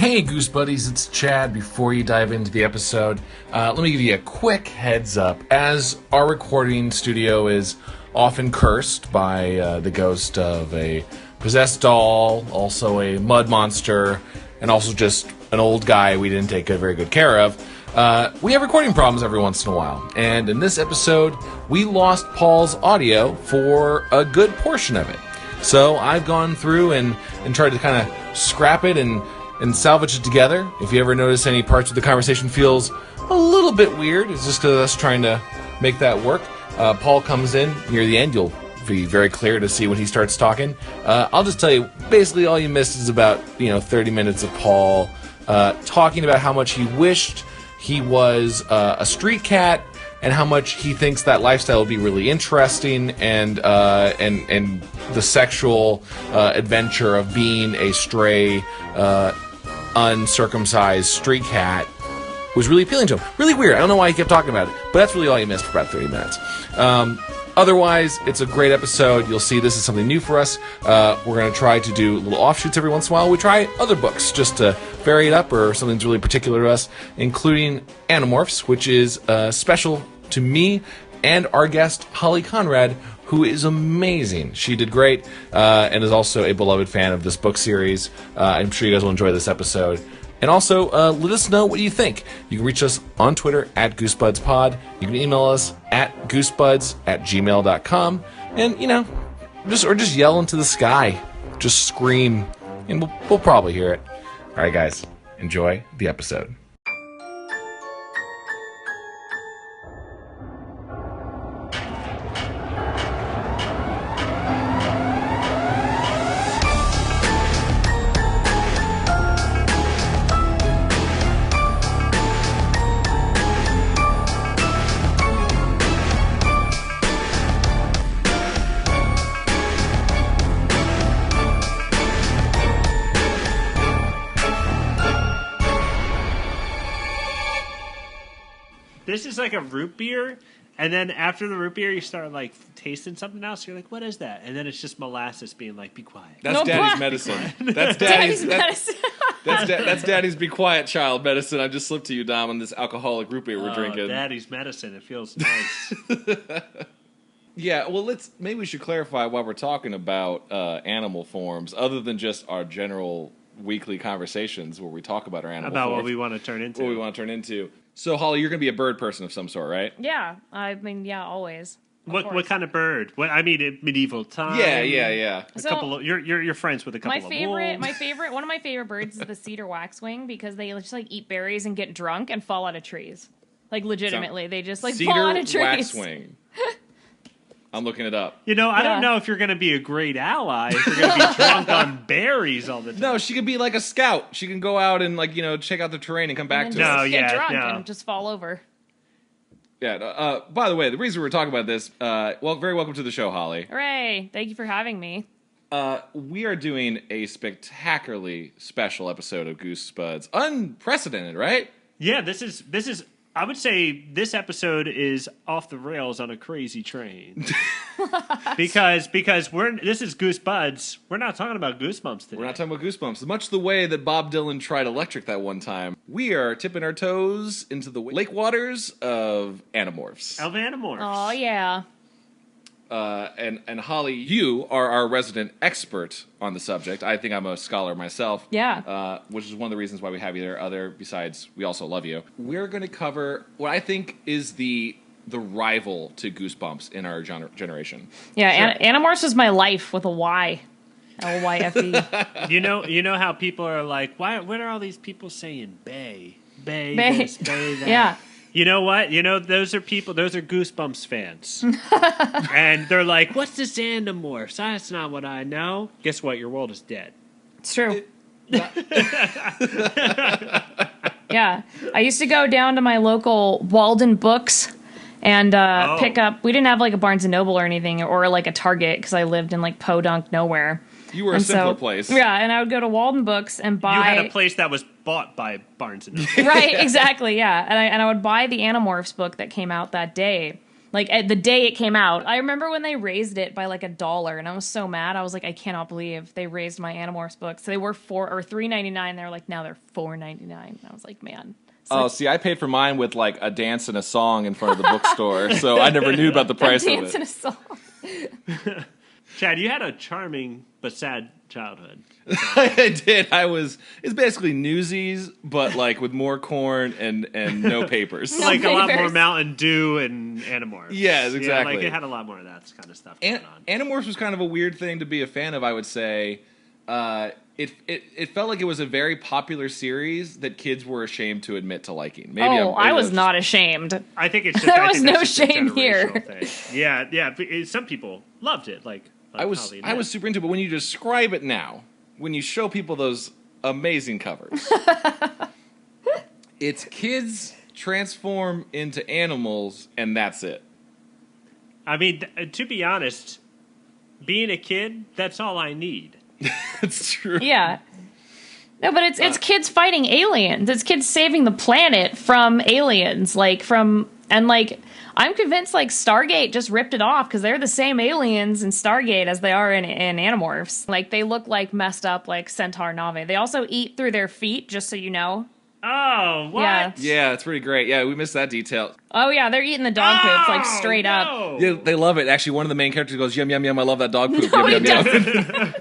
Hey Goosebuddies, it's Chad. Before you dive into the episode, let me give you a quick heads up. As our recording studio is often cursed by the ghost of a possessed doll, also a mud monster, and also just an old guy we didn't take very good care of, we have recording problems every once in a while. And in this episode, we lost Paul's audio for a good portion of it. So I've gone through and tried to kind of scrap it and salvage it together. If you ever notice any parts of the conversation feels a little bit weird, it's just because of us trying to make that work. Paul comes in near the end. You'll be very clear to see when he starts talking. I'll just tell you, basically all you missed is about 30 minutes of Paul talking about how much he wished he was a street cat and how much he thinks that lifestyle would be really interesting, and the sexual adventure of being a stray, uncircumcised street cat was really appealing to him. Really weird. I don't know why he kept talking about it, but that's really all you missed for about 30 minutes. Otherwise, it's a great episode. You'll see this is something new for us. We're going to try to do little offshoots every once in a while. We try other books just to vary it up, or something that's really particular to us, including Animorphs, which is special to me and our guest, Holly Conrad, who is amazing. She did great and is also a beloved fan of this book series. I'm sure you guys will enjoy this episode. And also, let us know what you think. You can reach us on Twitter at GoosebuddsPod. You can email us at goosebuds@gmail.com. And, just yell into the sky. Just scream. And we'll probably hear it. All right, guys. Enjoy the episode. This is like a root beer, and then after the root beer, you start like tasting something else. You're like, "What is that?" And then it's just molasses being like, "Be quiet." That's Daddy's medicine. That's Daddy's medicine. That's Daddy's be quiet child medicine. I just slipped to you, Dom, on this alcoholic root beer we're drinking. Daddy's medicine. It feels nice. Yeah, well, maybe we should clarify why we're talking about animal forms, other than just our general weekly conversations where we talk about our animal forms. What we want to turn into. What we want to turn into. So, Holly, you're going to be a bird person of some sort, right? Yeah, always. What kind of bird? Medieval time. Yeah. You're friends with a couple of wolves. One of my favorite birds is the cedar waxwing, because they just eat berries and get drunk and fall out of trees. Like legitimately, they just fall out of trees. Cedar waxwing. I'm looking it up. I don't know if you're going to be a great ally if you're going to be drunk on berries all the time. No, she could be like a scout. She can go out and check out the terrain and come back to it. Get drunk and just fall over. Yeah. By the way, the reason we're talking about this, very welcome to the show, Holly. Hooray! Thank you for having me. We are doing a spectacularly special episode of Goosebuds. Unprecedented, right? Yeah, this is. I would say this episode is off the rails on a crazy train. because this is Goosebuds. We're not talking about Goosebumps today. We're not talking about Goosebumps. Much the way that Bob Dylan tried electric that one time, we are tipping our toes into the lake waters of Animorphs. Oh, yeah. And Holly, you are our resident expert on the subject. I think I'm a scholar myself. Yeah. Which is one of the reasons why we have you there. Besides, we also love you. We're going to cover what I think is the rival to Goosebumps in our generation. Yeah, sure. Animorphs is my life with a Y. L-Y-F-E. You know how people are like, what are all these people saying? Bay this, bay that. Yeah. You know what? Those are Goosebumps fans. And they're like, what's this Animorphs? That's not what I know. Guess what? Your world is dead. It's true. Yeah. I used to go down to my local Walden Books and pick up... We didn't have like a Barnes & Noble or anything, or like a Target, because I lived in like podunk nowhere. You were a simpler place. Yeah, and I would go to Walden Books and buy... You had a place that was bought by Barnes & Noble. Right, exactly, yeah. And I would buy the Animorphs book that came out that day. Like at the day it came out. I remember when they raised it by like $1, and I was so mad. I was like, I cannot believe they raised my Animorphs books. So they were $3.99. They were like, now they're $4.99. I was like, man. Oh, see, I paid for mine with like a dance and a song in front of the bookstore, so I never knew about the price of it. Dance and a song. Chad, you had a charming but sad childhood. I did. It's basically Newsies, but like with more corn and no papers. Like a lot more Mountain Dew and Animorphs. Yes, exactly. Yeah, like it had a lot more of that kind of stuff going on. Animorphs was kind of a weird thing to be a fan of, I would say. It felt like it was a very popular series that kids were ashamed to admit to liking. Maybe I was not ashamed. I think it's just, there was no shame here. Thing. Yeah. Some people loved it. Like I was super into it, but when you describe it now, when you show people those amazing covers, it's kids transform into animals, and that's it. I mean, to be honest, being a kid, that's all I need. It's true. Yeah. No, but it's kids fighting aliens. It's kids saving the planet from aliens. I'm convinced like Stargate just ripped it off because they're the same aliens in Stargate as they are in Animorphs. Like they look like messed up like Centaur Nave. They also eat through their feet, just so you know. Oh, what? Yeah, it's pretty great. Yeah, we missed that detail. Oh yeah, they're eating the dog poops like straight up. Yeah, they love it. Actually, one of the main characters goes, "Yum yum yum, I love that dog poop." No, yum, yum, yum.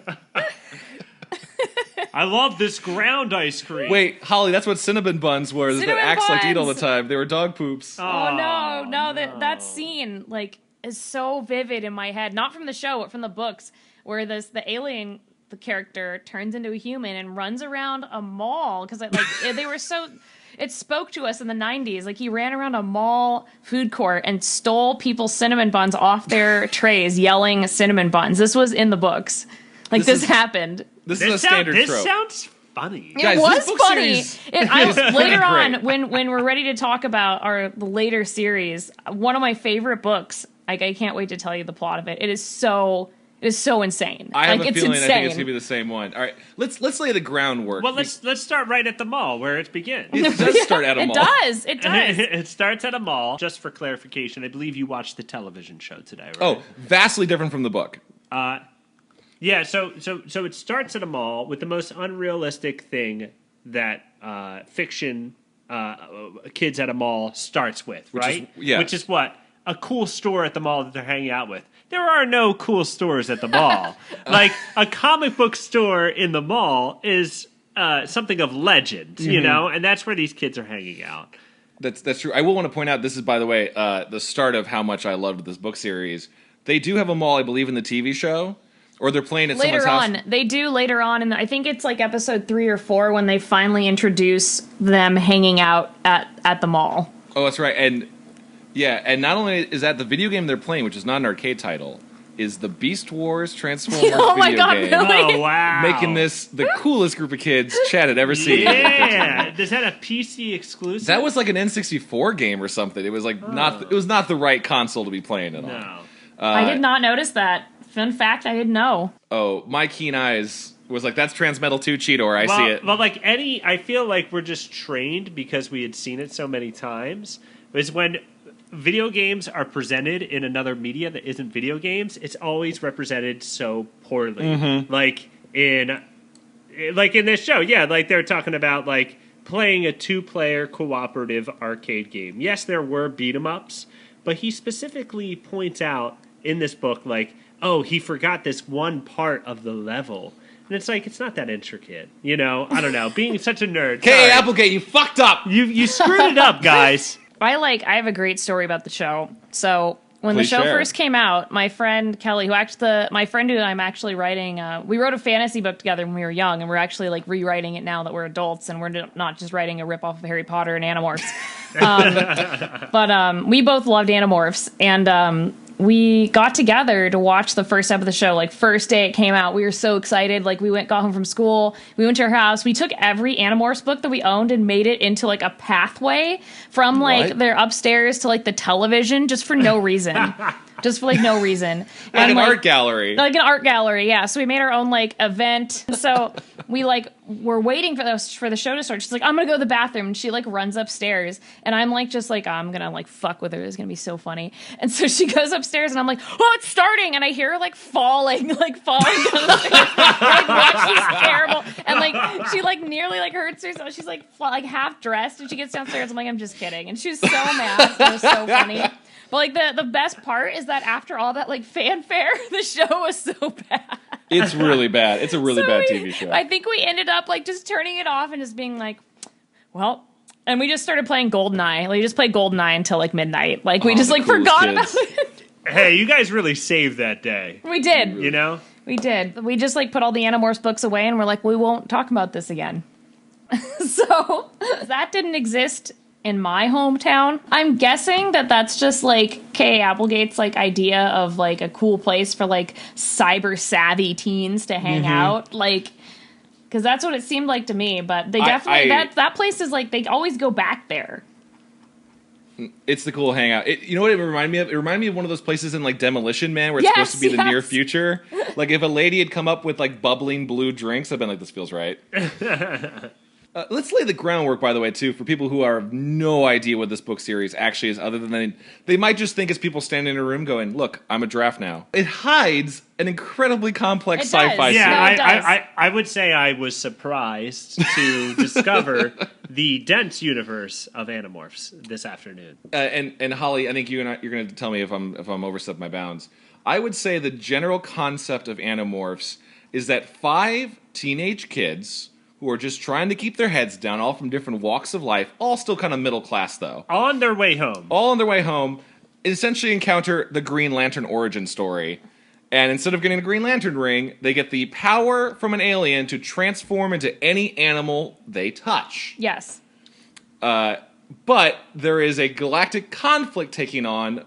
I love this ground ice cream. Wait, Holly, that's what cinnamon buns were. That Axe liked to eat all the time. They were dog poops. Oh no, that scene like is so vivid in my head. Not from the show, but from the books, where the alien, the character turns into a human and runs around a mall because they were so. It spoke to us in the 90s. Like he ran around a mall food court and stole people's cinnamon buns off their trays, yelling cinnamon buns. This was in the books. Like this happened. This is a standard trope. This sounds funny. It was funny. Later on, when we're ready to talk about the later series, one of my favorite books. Like I can't wait to tell you the plot of it. It is so insane. I have a feeling I think it's gonna be the same one. All right, let's lay the groundwork. Well, let's start right at the mall where it begins. It does start at a mall. It does. It starts at a mall. Just for clarification, I believe you watched the television show today, right? Oh, vastly different from the book. Yeah, so it starts at a mall with the most unrealistic thing that fiction kids at a mall starts with, right? Which is what? A cool store at the mall that they're hanging out with. There are no cool stores at the mall. Like, a comic book store in the mall is something of legend, you know? And that's where these kids are hanging out. That's true. I will want to point out, this is, by the way, the start of how much I loved this book series. They do have a mall, I believe, in the TV show. Or they're playing at someone's house. They do later on, and I think it's like episode 3 or 4 when they finally introduce them hanging out at the mall. Oh, that's right. And not only is that the video game they're playing, which is not an arcade title, is the Beast Wars Transformers video game. Really? Oh, wow. Making this the coolest group of kids Chad had ever seen. Yeah. Is that a PC exclusive? That was like an N64 game or something. It was like it was not the right console to be playing it on. No. I did not notice that. Fun fact, I didn't know. Oh, my keen eyes was like, that's Transmetal 2 Cheetor, I see it. Well, I feel like we're just trained because we had seen it so many times. Is when video games are presented in another media that isn't video games, it's always represented so poorly. Mm-hmm. Like in this show, yeah, like they're talking about like playing a 2-player cooperative arcade game. Yes, there were beat 'em ups, but he specifically points out in this book, like, oh, he forgot this one part of the level. And it's like, it's not that intricate. You know, I don't know. Being such a nerd. Okay, Applegate, you fucked up. You screwed it up, guys. I have a great story about the show. So when the show first came out, my friend Kelly, my friend who I'm actually writing, we wrote a fantasy book together when we were young, and we're actually like rewriting it now that we're adults, and we're not just writing a ripoff of Harry Potter and Animorphs. But we both loved Animorphs, and we got together to watch the first episode of the show. Like, first day it came out, we were so excited. Like, we got home from school, we went to her house, we took every Animorphs book that we owned and made it into like a pathway from like their upstairs to like the television, just for no reason. just for like no reason. Like an art gallery. Like an art gallery, yeah. So we made our own like event. So we like were waiting for the show to start. She's like, I'm gonna go to the bathroom, and she like runs upstairs, and I'm like just like I'm gonna like fuck with her. It's gonna be so funny. And so she goes upstairs, and I'm like, oh, it's starting, and I hear her like falling down the stairs. Like, what? She's terrible, and like she like nearly like hurts herself. She's like half dressed, and she gets downstairs. I'm like, I'm just kidding, and she was so mad. It was so funny. But like the best part is that after all that like fanfare, the show was so bad. It's really bad. It's a really bad TV show. I think we ended up like just turning it off and just being like, well, and we just started playing GoldenEye. Like, we just played GoldenEye until like midnight. Like we just like forgot about it. Hey, you guys really saved that day. We did. You know? We did. We just like put all the Animorphs books away and we're like, we won't talk about this again. So that didn't exist in my hometown. I'm guessing that that's just like Kay Applegate's like idea of like a cool place for like cyber savvy teens to hang out, like, because that's what it seemed like to me. But they definitely that place is like they always go back there. It's the cool hangout. You know what it reminded me of? It reminded me of one of those places in like Demolition Man where it's supposed to be the near future. Like if a lady had come up with like bubbling blue drinks, I'd been like, this feels right. Let's lay the groundwork, by the way, too, for people who have no idea what this book series actually is, other than they might just think it's people standing in a room going, look, I'm a giraffe now. It hides an incredibly complex sci-fi series. Yeah, I would say I was surprised to discover the dense universe of Animorphs this afternoon. And Holly, I think you're going to tell me if I'm overstepping my bounds. I would say the general concept of Animorphs is that 5 teenage kids who are just trying to keep their heads down, all from different walks of life, all still kind of middle class, though. On their way home. All on their way home, essentially encounter the Green Lantern origin story. And instead of getting the Green Lantern ring, they get the power from an alien to transform into any animal they touch. Yes. But there is a galactic conflict taking on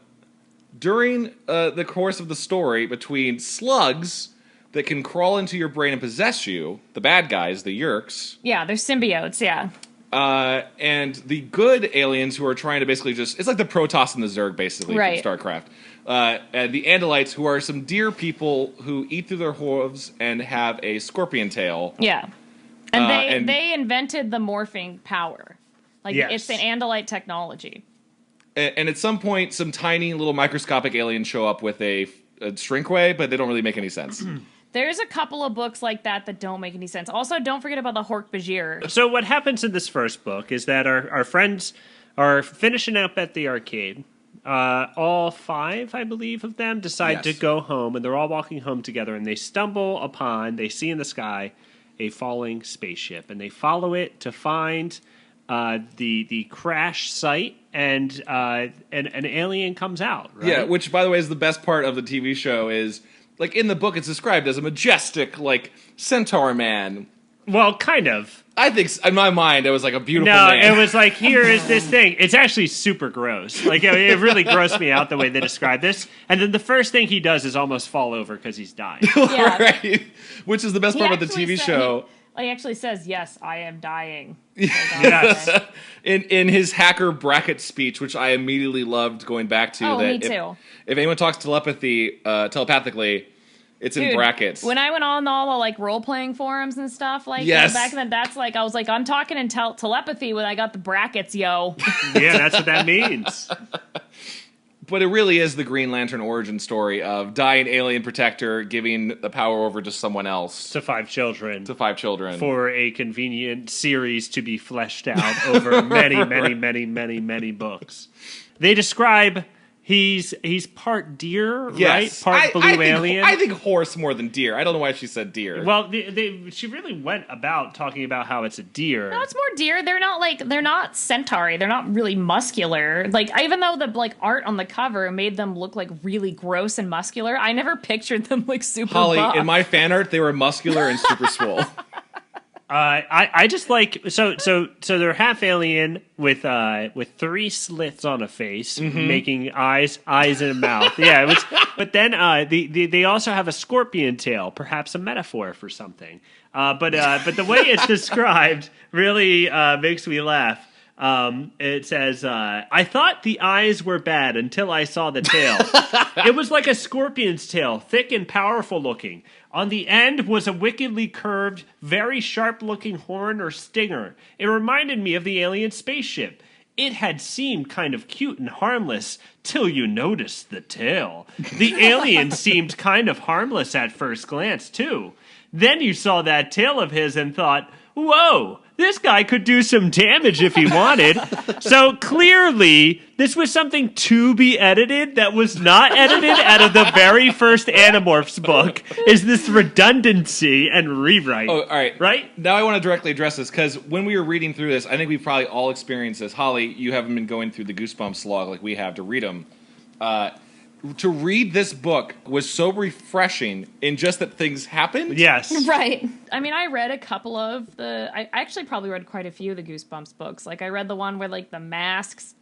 during the course of the story between slugs that can crawl into your brain and possess you, the bad guys, the Yeerks. Yeah, they're symbiotes, yeah. And the good aliens who are trying to basically just... It's like the Protoss and the Zerg, basically, from StarCraft. And the Andalites, who are some deer people who eat through their hooves and have a scorpion tail. Yeah. And they invented the morphing power. Like, it's an Andalite technology. And at some point, some tiny little microscopic aliens show up with a shrinkway, but they don't really make any sense. There's a couple of books like that don't make any sense. Also, don't forget about the Hork-Bajir. So what happens in this first book is that our friends are finishing up at the arcade. All 5, I believe, of them decide to go home, and they're all walking home together, and they stumble upon, they see in the sky, a falling spaceship, and they follow it to find the crash site, and an alien comes out, right? Yeah, which, by the way, is the best part of the TV show is... Like, in the book, it's described as a majestic, like, centaur man. Well, kind of. I think, in my mind, it was like a beautiful man. No, it was like, here is this thing. It's actually super gross. Like, it really grossed me out the way they described this. And then the first thing he does is almost fall over because he's dying. Yeah. Right? Which is the best part about the TV show. He actually says, yes, I am dying. Yes. In his hacker bracket speech, which I immediately loved going back to. Me too. If anyone talks telepathically, it's in brackets. When I went on all the like role playing forums and stuff, like back then, that's like I was like, I'm talking in telepathy when I got the brackets, yo. Yeah, that's what that means. But it really is the Green Lantern origin story of dying alien protector giving the power over to someone else. To 5 children. For a convenient series to be fleshed out over many, many, many, many, many books. They describe he's part deer, right? Part blue alien. I think horse more than deer. I don't know why she said deer. Well, she really went about talking about how it's a deer. No, it's more deer. They're not centauri. They're not really muscular. Like, even though the like art on the cover made them look like really gross and muscular, I never pictured them like super Holly, buff. in my fan art, they were muscular and super swole. I just like so they're half alien with 3 slits on a face, making eyes and a mouth. Yeah, it was. But then they also have a scorpion tail, perhaps a metaphor for something. But the way it's described really makes me laugh. It says, I thought the eyes were bad until I saw the tail. It was like a scorpion's tail, thick and powerful looking. On the end was a wickedly curved, very sharp-looking horn or stinger. It reminded me of the alien spaceship. It had seemed kind of cute and harmless till you noticed the tail. The alien seemed kind of harmless at first glance, too. Then you saw that tail of his and thought, whoa, this guy could do some damage if he wanted. So clearly, this was something to be edited that was not edited out of the very first Animorphs book, is this redundancy and rewrite. Oh, all right. Right? Now I want to directly address this, because when we were reading through this, I think we've probably all experienced this. Holly, you haven't been going through the Goosebumps log like we have to read them. To read this book was so refreshing in just that things happened. Yes. Right. I mean, I read a couple of I actually probably read quite a few of the Goosebumps books. Like, I read the one where, like, the mask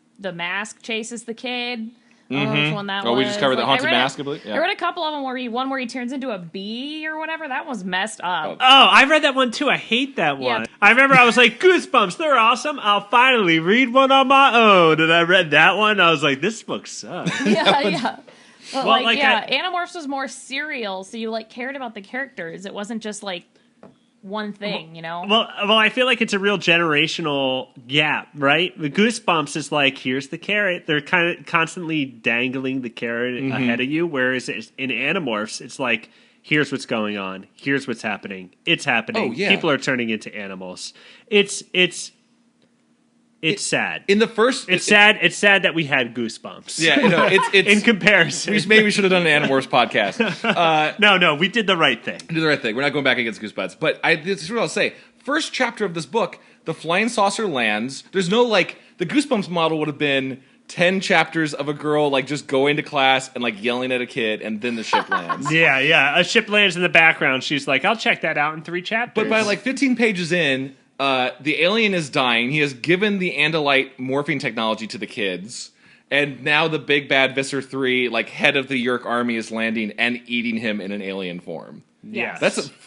chases the kid. I don't know which one that was. Oh, we just covered the Haunted Mask, I believe? Yeah. I read a couple of them where he turns into a bee or whatever. That was messed up. Oh, I read that one too. I hate that one. Yeah. I remember I was like, Goosebumps, they're awesome. I'll finally read one on my own. And I read that one. I was like, this book sucks. Yeah. But Animorphs was more serial, so you, like, cared about the characters. It wasn't just, like, one thing, you know? Well, I feel like it's a real generational gap, right? The Goosebumps is like, here's the carrot. They're kind of constantly dangling the carrot ahead of you, whereas in Animorphs, it's like, here's what's going on. Here's what's happening. It's happening. Oh, yeah. People are turning into animals. It's sad. In the first, it's sad. It's sad that we had Goosebumps. Yeah, it's in comparison. Maybe we should have done an Animorphs podcast. No, we did the right thing. We did the right thing. We're not going back against Goosebuds. But this is what I'll say. First chapter of this book, the flying saucer lands. There's no, like, the Goosebumps model would have been 10 chapters of a girl, like, just going to class and, like, yelling at a kid, and then the ship lands. Yeah. A ship lands in the background. She's like, I'll check that out in 3 chapters. But by, like, 15 pages in, the alien is dying. He has given the Andalite morphing technology to the kids. And now the big bad Visser 3, like, head of the Yeerk army, is landing and eating him in an alien form. Yes.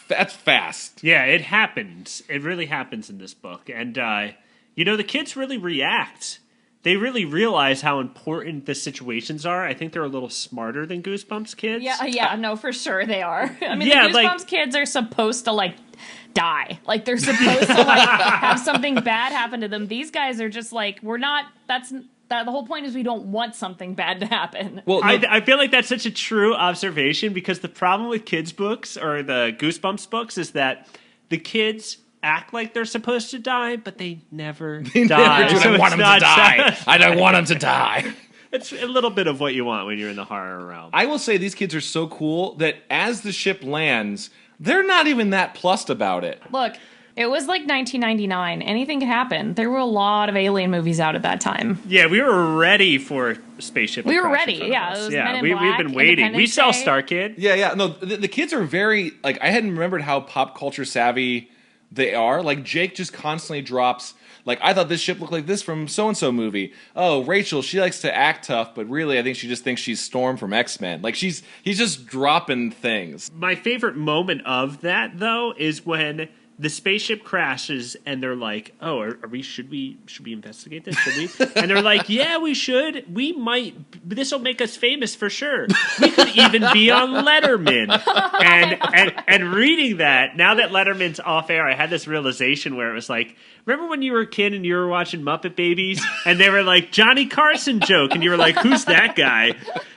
That's fast. Yeah, it happens. It really happens in this book. And, the kids really react. They really realize how important the situations are. I think they're a little smarter than Goosebumps kids. Yeah, no, for sure they are. I mean, the Goosebumps kids are supposed to, like, die. Like, they're supposed to, like, have something bad happen to them. These guys are just like, we're not, the whole point is we don't want something bad to happen. Well, I feel like that's such a true observation, because the problem with kids' books, or the Goosebumps books, is that the kids act like they're supposed to die, but they never die. I don't want them to die. I don't want them to die. It's a little bit of what you want when you're in the horror realm. I will say these kids are so cool that as the ship lands, they're not even that plussed about it. Look, it was like 1999. Anything could happen. There were a lot of alien movies out at that time. Yeah, we were ready for spaceship. We were ready. Yeah, we've been waiting. We saw Star Kid. Yeah. No, the kids are very, like, I hadn't remembered how pop culture savvy they are. Like, Jake just constantly drops, like, I thought this ship looked like this from so-and-so movie. Oh, Rachel, she likes to act tough, but really I think she just thinks she's Storm from X-Men. Like, he's just dropping things. My favorite moment of that, though, is when the spaceship crashes and they're like, oh, should we investigate this? Should we? And they're like, yeah, we should. We might. This will make us famous for sure. We could even be on Letterman. And reading that, now that Letterman's off air, I had this realization where it was like, remember when you were a kid and you were watching Muppet Babies and they were like, Johnny Carson joke, and you were like, who's that guy?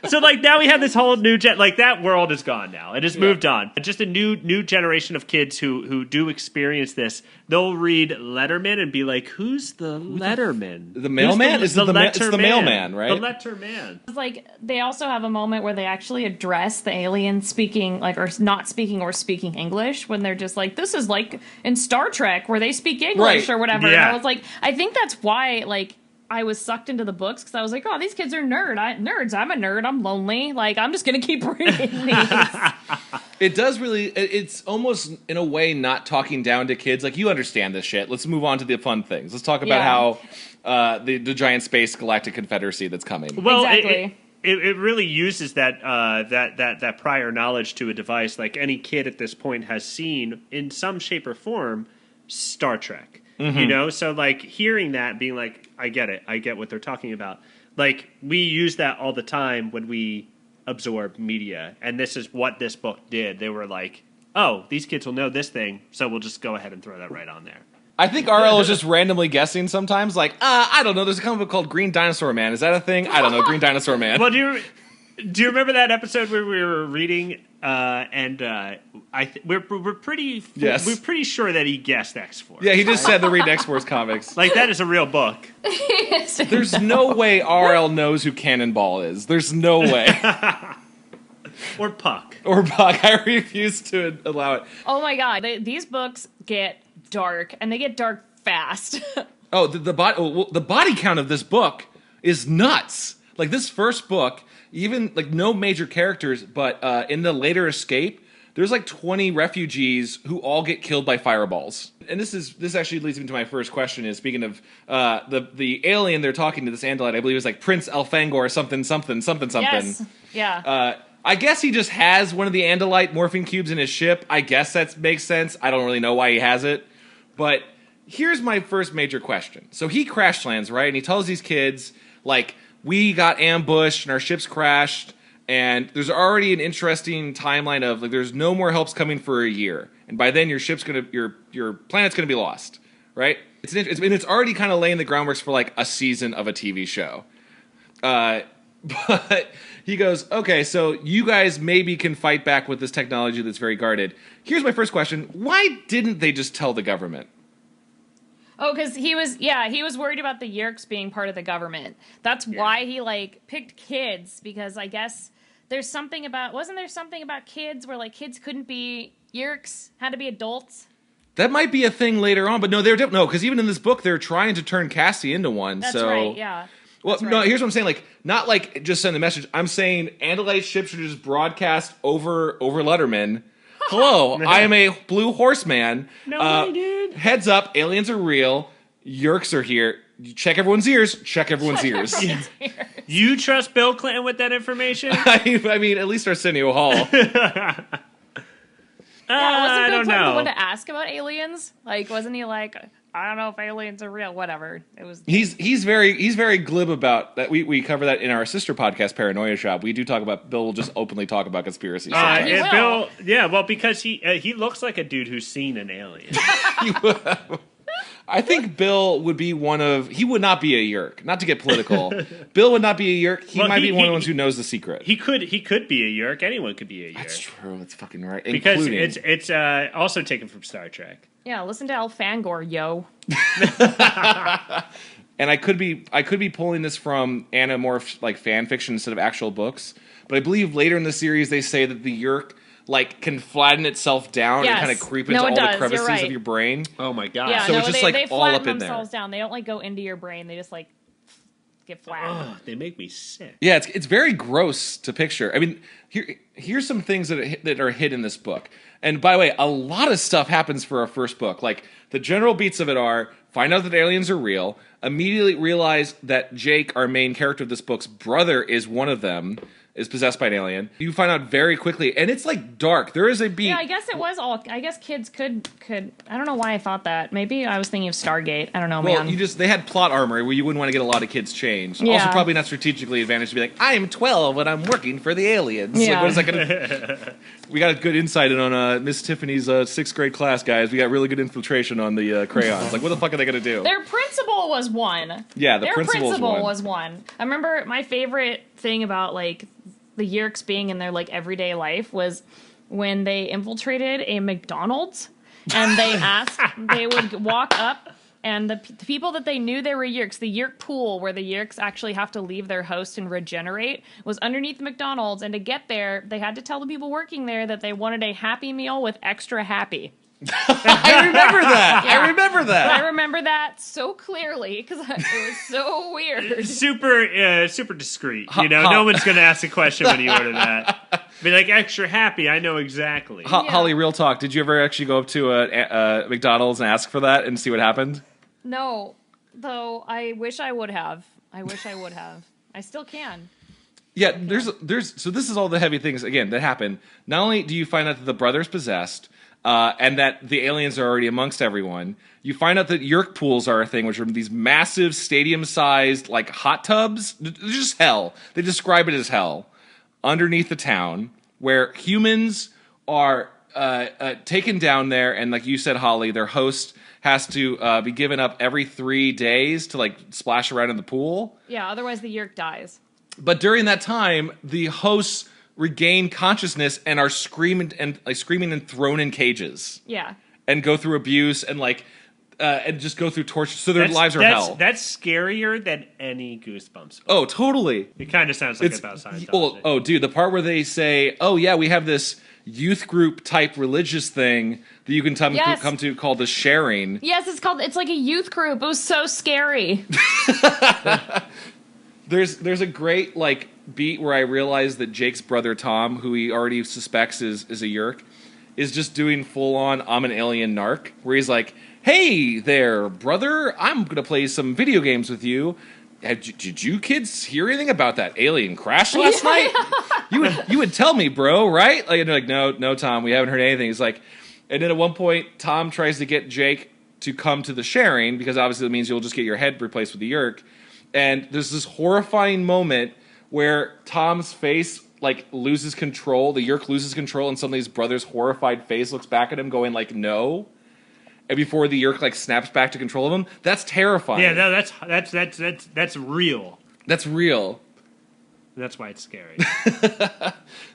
So, like, now we have this whole new that world is gone now. It has moved on. Just a new generation of kids who do experience this. They'll read Letterman and be like, who's the Letterman? The mailman? It's the mailman, right? The Letterman. It's like, they also have a moment where they actually address the alien speaking, like, or not speaking or speaking English, when they're just like, this is like in Star Trek where they speak English or whatever. Yeah. And I was like, I think that's why, like, I was sucked into the books, because I was like, oh, these kids are nerds. I'm a nerd. I'm lonely. Like, I'm just going to keep reading these. It does really, it's almost, in a way, not talking down to kids. Like, you understand this shit. Let's move on to the fun things. Let's talk about how the giant space galactic confederacy that's coming. Well, exactly. It really uses that prior knowledge to a device. Like, any kid at this point has seen, in some shape or form, Star Trek. Mm-hmm. So, like, hearing that, being like, I get it. I get what they're talking about. Like, we use that all the time when we absorb media, and this is what this book did. They were like, oh, these kids will know this thing, so we'll just go ahead and throw that right on there. I think RL is just randomly guessing sometimes, like, I don't know, there's a comic book called Green Dinosaur Man. Is that a thing? I don't know, Green Dinosaur Man. Well, do you remember that episode where we were reading, we're pretty sure that he guessed X-Force. Yeah, he just said the read X-Force comics. Like, that is a real book. There's no way RL knows who Cannonball is. There's no way. Or Puck. I refuse to allow it. Oh my god, these books get dark, and they get dark fast. Oh, the body count of this book is nuts. Like, this first book, even, like, no major characters, but in the later escape, there's like 20 refugees who all get killed by fireballs. And this actually leads me to my first question, is speaking of the alien they're talking to, this Andalite, I believe is like Prince Elfangor something. Yes. Yeah. I guess he just has one of the Andalite morphing cubes in his ship. I guess that makes sense. I don't really know why he has it. But here's my first major question. So he crash lands, right? And he tells these kids, like, we got ambushed and our ship's crashed, and there's already an interesting timeline of, like, there's no more helps coming for a year. And by then your planet's gonna be lost, right? It's already kind of laying the groundworks for, like, a season of a TV show. But he goes, okay, so you guys maybe can fight back with this technology that's very guarded. Here's my first question. Why didn't they just tell the government? Oh, because he was worried about the Yeerks being part of the government. That's why he, like, picked kids, because I guess wasn't there something about kids where, like, kids couldn't be Yeerks, had to be adults? That might be a thing later on, but no, because even in this book, they're trying to turn Cassie into one. That's right, yeah. Well, no, here's what I'm saying. Like, not like just send the message. I'm saying Andalite ships should just broadcast over Letterman. Hello, I am a blue horseman. No, dude. Heads up, aliens are real. Yeerks are here. Check everyone's ears. Check everyone's ears. You trust Bill Clinton with that information? I mean, at least Arsenio Hall. Wasn't Bill Clinton the one to ask about aliens? Like, wasn't he like, I don't know if aliens are real, whatever. It was. He's very glib about that. We cover that in our sister podcast, Paranoia Shop. We do talk about, Bill will just openly talk about conspiracy. Bill, well, because he looks like a dude who's seen an alien. I think Bill would be he would not be a Yeerk. Not to get political. Bill would not be a Yeerk. He might be one of the ones who knows the secret. He could be a Yeerk. Anyone could be a Yeerk. That's true. That's fucking right. Because it's also taken from Star Trek. Yeah, listen to Elfangor, yo. And I could be pulling this from Animorphs, like, fan fiction instead of actual books. But I believe later in the series they say that the Yeerk, like, can flatten itself down and kind of creep into all the crevices of your brain. Oh my god! Yeah, so it's just they all up in there. They themselves down. They don't, like, go into your brain. They just, like, get flattened. Oh, they make me sick. Yeah, it's very gross to picture. I mean, here's some things that are hid in this book. And by the way, a lot of stuff happens for our first book. Like, the general beats of it are: find out that aliens are real, immediately realize that Jake, our main character of this book's brother, is one of them, is possessed by an alien. You find out very quickly, and it's, like, dark. There is a beat. Yeah, I guess it was all. I guess kids could. I don't know why I thought that. Maybe I was thinking of Stargate. I don't know, man. Well, they had plot armor where you wouldn't want to get a lot of kids changed. Yeah. Also, probably not strategically advantaged to be like, I am 12 and I'm working for the aliens. Yeah. Like, what is that gonna? We got a good insight on Miss Tiffany's 6th grade class, guys. We got really good infiltration on the crayons. Like, what the fuck are they gonna do? Their principal was one. Yeah, their principal was one. I remember my favorite thing about, like, the Yeerks being in their, like, everyday life was when they infiltrated a McDonald's and they would walk up, and the people that they knew they were Yeerks, the Yeerk pool where the Yeerks actually have to leave their host and regenerate, was underneath the McDonald's, and to get there they had to tell the people working there that they wanted a Happy Meal with extra happy. I remember that. Yeah. I remember that so clearly because it was so weird. Super discreet. No one's going to ask a question when you order that. Be like, extra happy. I know exactly. Holly, real talk. Did you ever actually go up to a McDonald's and ask for that and see what happened? No, though I wish I would have. I still can. Yeah, there's so this is all the heavy things again that happen. Not only do you find out that the brother's possessed, and that the aliens are already amongst everyone. You find out that Yerk pools are a thing, which are these massive stadium-sized like hot tubs. They're just hell. They describe it as hell underneath the town, where humans are taken down there, and like you said, Holly, their host has to be given up every 3 days to like splash around in the pool. Yeah, otherwise the Yerk dies. But during that time, the hosts regain consciousness and are screaming and thrown in cages. Yeah, and go through abuse and just go through torture. So their lives are hell. That's scarier than any Goosebumps book. Oh, totally. It kind of sounds like it's about Scientology. Oh, dude, the part where they say, "Oh yeah, we have this youth group type religious thing that you can come to called the sharing." Yes, it's like a youth group. It was so scary. There's a great like beat where I realize that Jake's brother Tom, who he already suspects is a Yerk, is just doing full on "I'm an alien narc," where he's like, "Hey there, brother, I'm gonna play some video games with you. Did you kids hear anything about that alien crash last night? You would tell me, bro, right?" Like, and they're like, no, Tom, we haven't heard anything. He's like, and then at one point, Tom tries to get Jake to come to the sharing because obviously it means you'll just get your head replaced with the Yerk. And there's this horrifying moment where Tom's face like loses control. The Yerk loses control, and suddenly his brother's horrified face looks back at him, going like, "No." And before the Yerk like snaps back to control of him, that's terrifying. Yeah, no, that's real. That's real. That's why it's scary.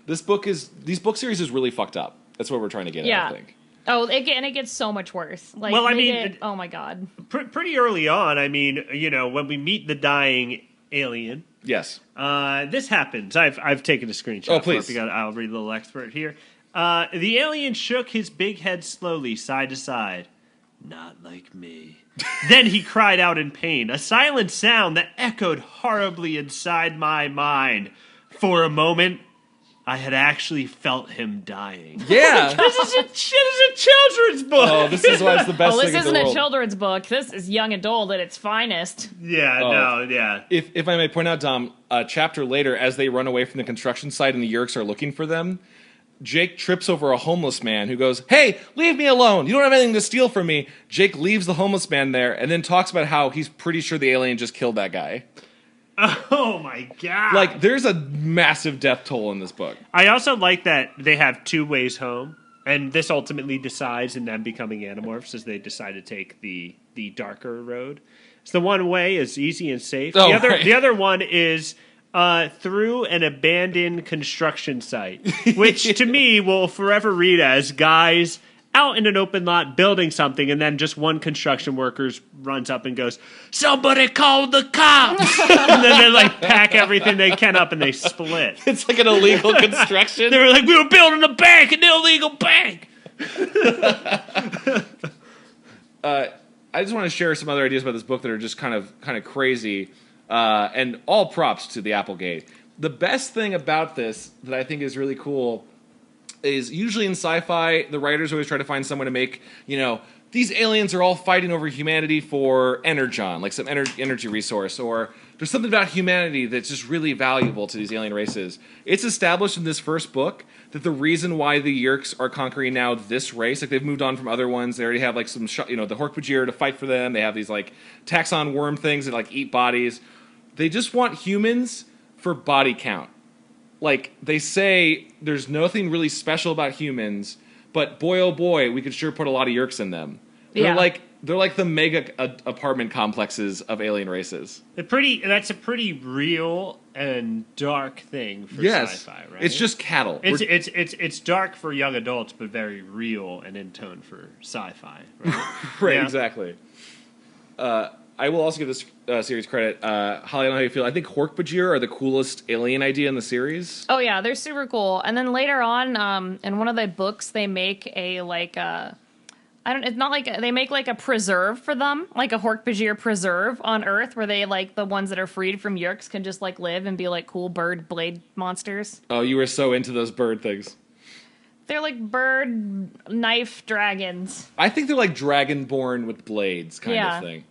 These book series is really fucked up. That's what we're trying to get at, I think. Oh, it gets so much worse. Like, well, I mean, oh my god. Pretty early on, I mean, you know, when we meet the dying alien. Yes. This happens. I've taken a screenshot. Oh, please. For it because I'll read a little expert here. The alien shook his big head slowly, side to side. "Not like me." Then he cried out in pain, a silent sound that echoed horribly inside my mind. For a moment, I had actually felt him dying. Yeah. This is a children's book. Oh, this is why it's the best thing in the world. This isn't a children's book. This is young adult at its finest. Yeah, yeah. If I may point out, Dom, a chapter later, as they run away from the construction site and the Yerks are looking for them, Jake trips over a homeless man who goes, "Hey, leave me alone. You don't have anything to steal from me." Jake leaves the homeless man there and then talks about how he's pretty sure the alien just killed that guy. Oh my god. Like, there's a massive death toll in this book. I also like that they have two ways home, and this ultimately decides in them becoming Animorphs as they decide to take the darker road. So the one way is easy and safe. Oh, the other one is through an abandoned construction site, which to me will forever read as guys out in an open lot building something, and then just one construction worker runs up and goes, "Somebody call the cops!" And then they like pack everything they can up and they split. It's like an illegal construction. They were like, "We were building a bank, an illegal bank." I just want to share some other ideas about this book that are just kind of crazy, and all props to the Applegate. The best thing about this that I think is really cool is usually in sci-fi, the writers always try to find someone to make, you know, these aliens are all fighting over humanity for energon, like some energy resource, or there's something about humanity that's just really valuable to these alien races. It's established in this first book that the reason why the Yerks are conquering now this race, like they've moved on from other ones, they already have like some, the Hork-Bajir to fight for them, they have these like taxon worm things that like eat bodies. They just want humans for body count. Like, they say there's nothing really special about humans, but boy, oh boy, we could sure put a lot of Yerks in them. They're like the mega apartment complexes of alien races. That's a pretty real and dark thing for sci-fi, right? It's just cattle. It's dark for young adults, but very real and in tone for sci-fi. Right, right, yeah. Exactly. I will also give this series credit. Holly, I don't know how you feel. I think Hork-Bajir are the coolest alien idea in the series. Oh yeah, they're super cool. And then later on, in one of the books, they make it's not like they make like a preserve for them, like a Hork-Bajir preserve on Earth, where they like the ones that are freed from Yerks can just like live and be like cool bird blade monsters. Oh, you were so into those bird things. They're like bird knife dragons. I think they're like dragonborn with blades kind of thing.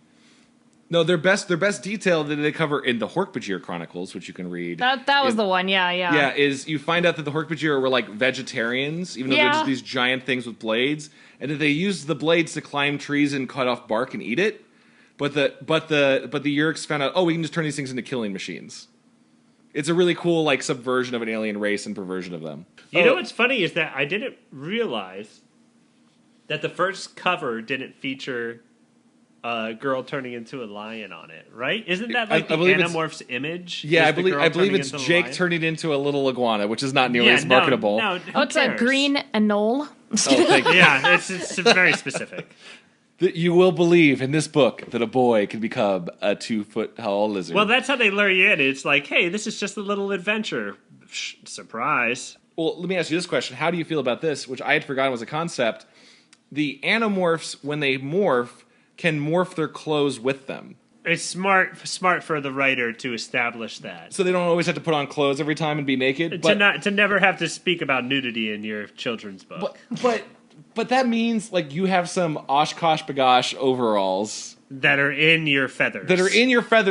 No, their best detail that they cover in the Hork-Bajir Chronicles, which you can read. That was the one, yeah. Yeah, is you find out that the Hork-Bajir were like vegetarians, even though they're just these giant things with blades, and that they used the blades to climb trees and cut off bark and eat it. But the Yeerks found out, we can just turn these things into killing machines. It's a really cool like subversion of an alien race and perversion of them. You know what's funny is that I didn't realize that the first cover didn't feature a girl turning into a lion on it, right? Isn't that like the Animorphs image? Yeah, I believe it's Jake turning into a little iguana, which is not nearly as marketable. No, it's a green anole. Thank you. Yeah, it's very specific. That you will believe in this book that a boy can become a 2-foot tall lizard. Well, that's how they lure you in. It's like, hey, this is just a little adventure. Surprise. Well, let me ask you this question. How do you feel about this, which I had forgotten was a concept? The Animorphs, when they morph, can morph their clothes with them. It's smart for the writer to establish that, so they don't always have to put on clothes every time and be naked. To never have to speak about nudity in your children's book. But that means like you have some Oshkosh Bagosh overalls that are in your feathers.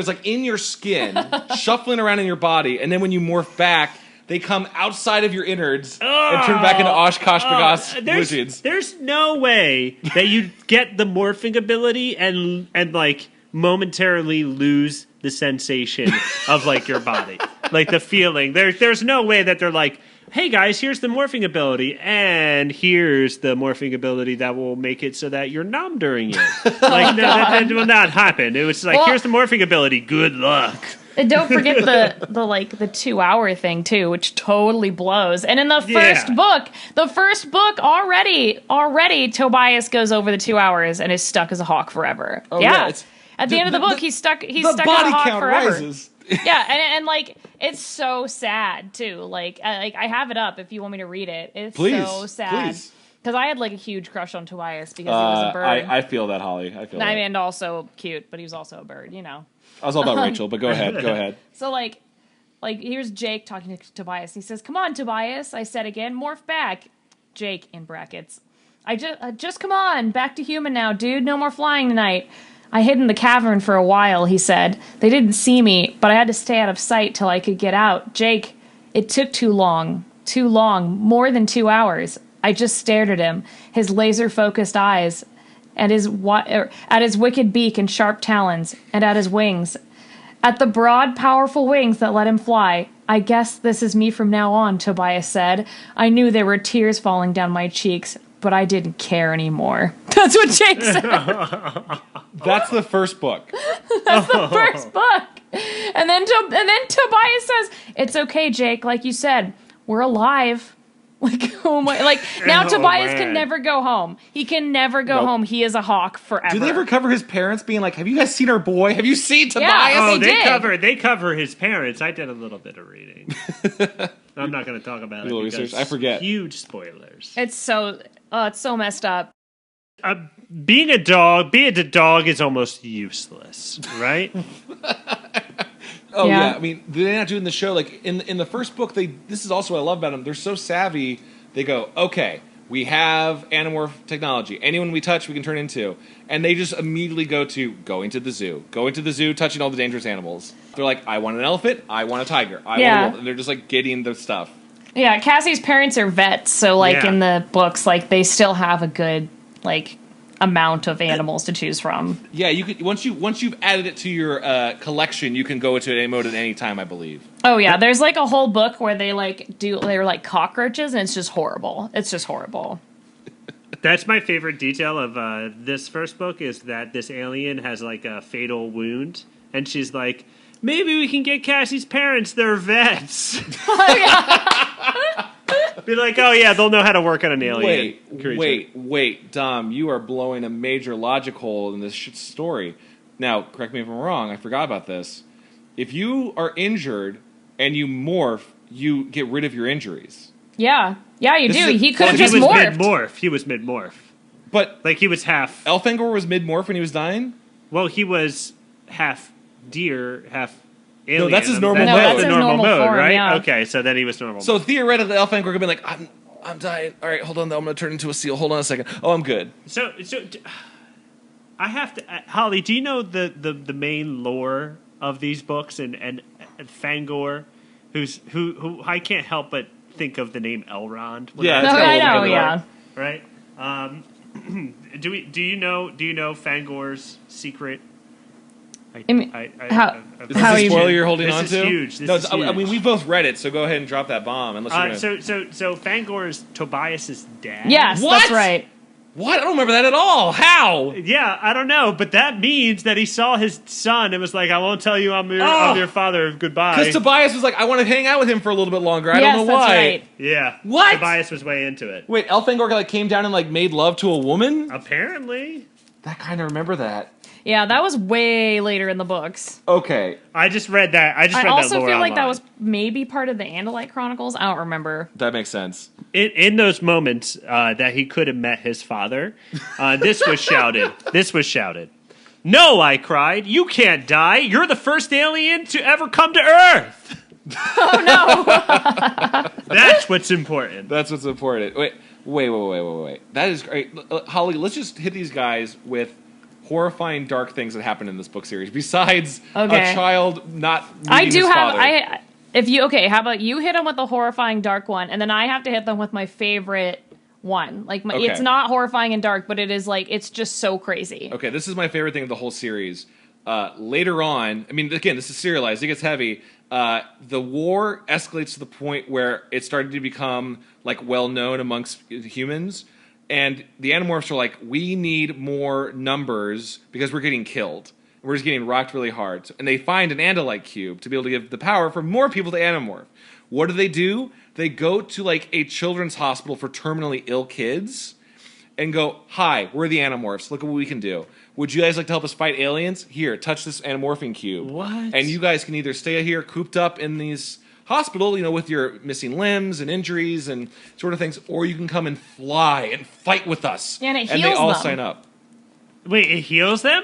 Like in your skin, shuffling around in your body, and then when you morph back, they come outside of your innards and turn back into Oshkosh Bagosh lizards. There's no way that you get the morphing ability and like momentarily lose the sensation of like your body, like the feeling. There's no way that they're like, hey guys, here's the morphing ability, and here's the morphing ability that will make it so that you're numb during it. Like that will not happen. It was like, here's the morphing ability. Good luck. And don't forget the 2-hour thing too, which totally blows. And in the first book already Tobias goes over the 2 hours and is stuck as a hawk forever. Oh, yeah. At the end of the book, he's stuck as a hawk forever. Rises. Yeah, and like it's so sad too. Like I have it up if you want me to read it. It's so sad. Because I had like a huge crush on Tobias because he was a bird. I feel that, Holly. I feel that. And also cute, but he was also a bird, you know. I was all about Rachel, but go ahead. So like here's Jake talking to Tobias. He says, "Come on, Tobias." I said again, "Morph back." Jake in brackets. I just come on, back to human now, dude. No more flying tonight. I hid in the cavern for a while, he said. They didn't see me, but I had to stay out of sight till I could get out. Jake, it took too long, more than 2 hours. I just stared at him, his laser-focused eyes, at his wicked beak and sharp talons, and at his wings. At the broad, powerful wings that let him fly. I guess this is me from now on, Tobias said. I knew there were tears falling down my cheeks, but I didn't care anymore. That's what Jake said. That's the first book. That's the first book. And then Tobias says, "It's okay, Jake. Like you said, we're alive." Now Tobias can never go home. He can never go home. He is a hawk forever. Do they ever cover his parents being like, "Have you guys seen our boy? Have you seen Tobias?" Yeah, they cover his parents. I did a little bit of reading. I'm not going to talk about it because research. I forget. Huge spoilers. It's so messed up. Being a dog is almost useless, right? Oh yeah, I mean they're not doing the show like in the first book. This is also what I love about them. They're so savvy. They go, okay, we have Animorph technology. Anyone we touch, we can turn into, and they just immediately go to going to the zoo, touching all the dangerous animals. They're like, I want an elephant, I want a tiger, I want a wolf. And they're just like getting the stuff. Yeah, Cassie's parents are vets, so in the books, they still have a good amount of animals to choose from. Yeah, you could once you've added it to your collection, you can go to an mode at any time, I believe. Oh yeah, there's a whole book where they're like cockroaches, and it's just horrible. It's just horrible. That's my favorite detail of this first book is that this alien has a fatal wound, and she's like, maybe we can get Cassie's parents. They're vets. Oh yeah. Be like, oh yeah, they'll know how to work on an alien creature. Wait, Dom, you are blowing a major logic hole in this story. Now, correct me if I'm wrong, I forgot about this. If you are injured and you morph, you get rid of your injuries. Yeah, you do. He could have just morphed. He was mid-morph. But he was half... Elfangor was mid-morph when he was dying? Well, he was half deer, half... alien. No, that's his normal mode. That's his normal mode, form, right? Yeah. Okay, so then he was normal. So theoretically, Elfangor could be like, I'm dying. All right, hold on, though. I'm going to turn into a seal. Hold on a second. Oh, I'm good. So I have to, Holly. Do you know the main lore of these books and Fangor, who I can't help but think of the name Elrond. Yeah, I know. Yeah, right. Do you know Fangor's secret? How the spoiler you're holding on to? This is huge. This is huge. I mean, we both read it, so go ahead and drop that bomb. Unless so Fangor is Tobias's dad. Yes, what? That's right. What? I don't remember that at all. How? Yeah, I don't know, but that means that he saw his son and was like, "I won't tell you I'm your father. Goodbye." Because Tobias was like, "I want to hang out with him for a little bit longer." I Yes, don't know why. Right. Yeah. What? Tobias was way into it. Wait, Elfangor came down and made love to a woman? Apparently. That kind of remember that. Yeah, that was way later in the books. Okay. I just read that. I also lore feel like online. that was maybe part of the Andalite Chronicles. I don't remember. That makes sense. In those moments that he could have met his father, this was shouted. This was shouted. "No," I cried. "You can't die. You're the first alien to ever come to Earth." Oh no! That's what's important. That's what's important. Wait. That is great. Holly, let's just hit these guys with horrifying dark things that happen in this book series besides a child not meeting his father. How about you hit them with the horrifying dark one, and then I have to hit them with my favorite one. It's not horrifying and dark, but it is it's just so crazy. Okay, this is my favorite thing of the whole series. Later on, I mean, again, this is serialized. It gets heavy. The war escalates to the point where it started to become well known amongst humans. And the Animorphs are like, we need more numbers because we're getting killed. We're just getting rocked really hard. And they find an Andalite cube to be able to give the power for more people to Animorph. What do? They go to a children's hospital for terminally ill kids and go, "Hi, we're the Animorphs. Look at what we can do. Would you guys like to help us fight aliens? Here, touch this Animorphing cube. What? And you guys can either stay here cooped up in these hospital, with your missing limbs and injuries and sort of things, or you can come and fly and fight with us." Yeah, and it heals they all them. sign up. Wait, it heals them?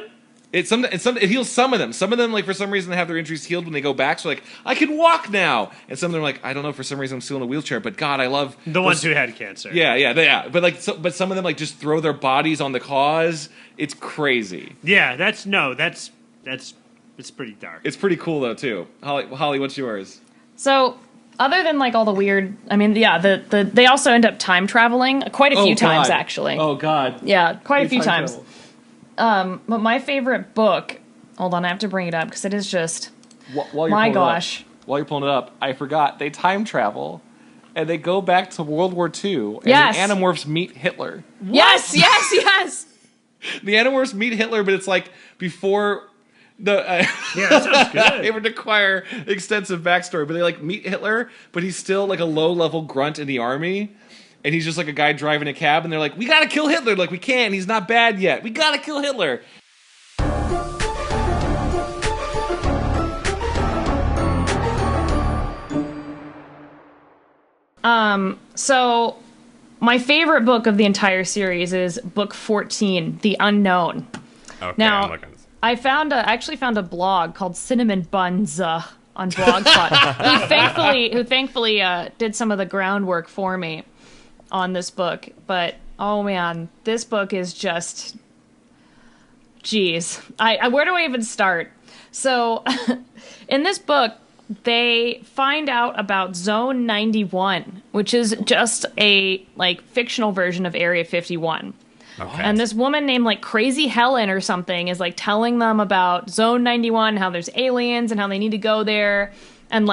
It heals some of them. Some of them, for some reason, they have their injuries healed when they go back. So, I can walk now. And some of them are I don't know, for some reason, I'm still in a wheelchair. But God, I love the ones who had cancer. Yeah. But but some of them just throw their bodies on the cause. It's crazy. Yeah, that's it's pretty dark. It's pretty cool though too. Holly, what's yours? So, other than all the weird, they also end up time traveling quite a few times actually. Oh God. Yeah, quite a few times. But my favorite book, hold on, I have to bring it up because it is just, While you're pulling it up, I forgot, they time travel and they go back to World War II and Yes. the Animorphs meet Hitler. Yes. The Animorphs meet Hitler, but it's before the Yeah, that sounds good. It would require extensive backstory, but they meet Hitler, but he's still a low-level grunt in the army. And he's just a guy driving a cab, and they're like, "We gotta kill Hitler!" "We can't, he's not bad yet. We gotta kill Hitler!" So, my favorite book of the entire series is book 14, The Unknown. Okay, Now, I'm looking. I actually found a blog called Cinnamon Buns on Blogspot, who thankfully did some of the groundwork for me on this book. But oh man, this book is just, geez, where do I even start? So in this book, they find out about Zone 91, which is just a fictional version of Area 51. Okay. And this woman named Crazy Helen or something is honking them about Zone 91, how there's aliens and how they need to go there. And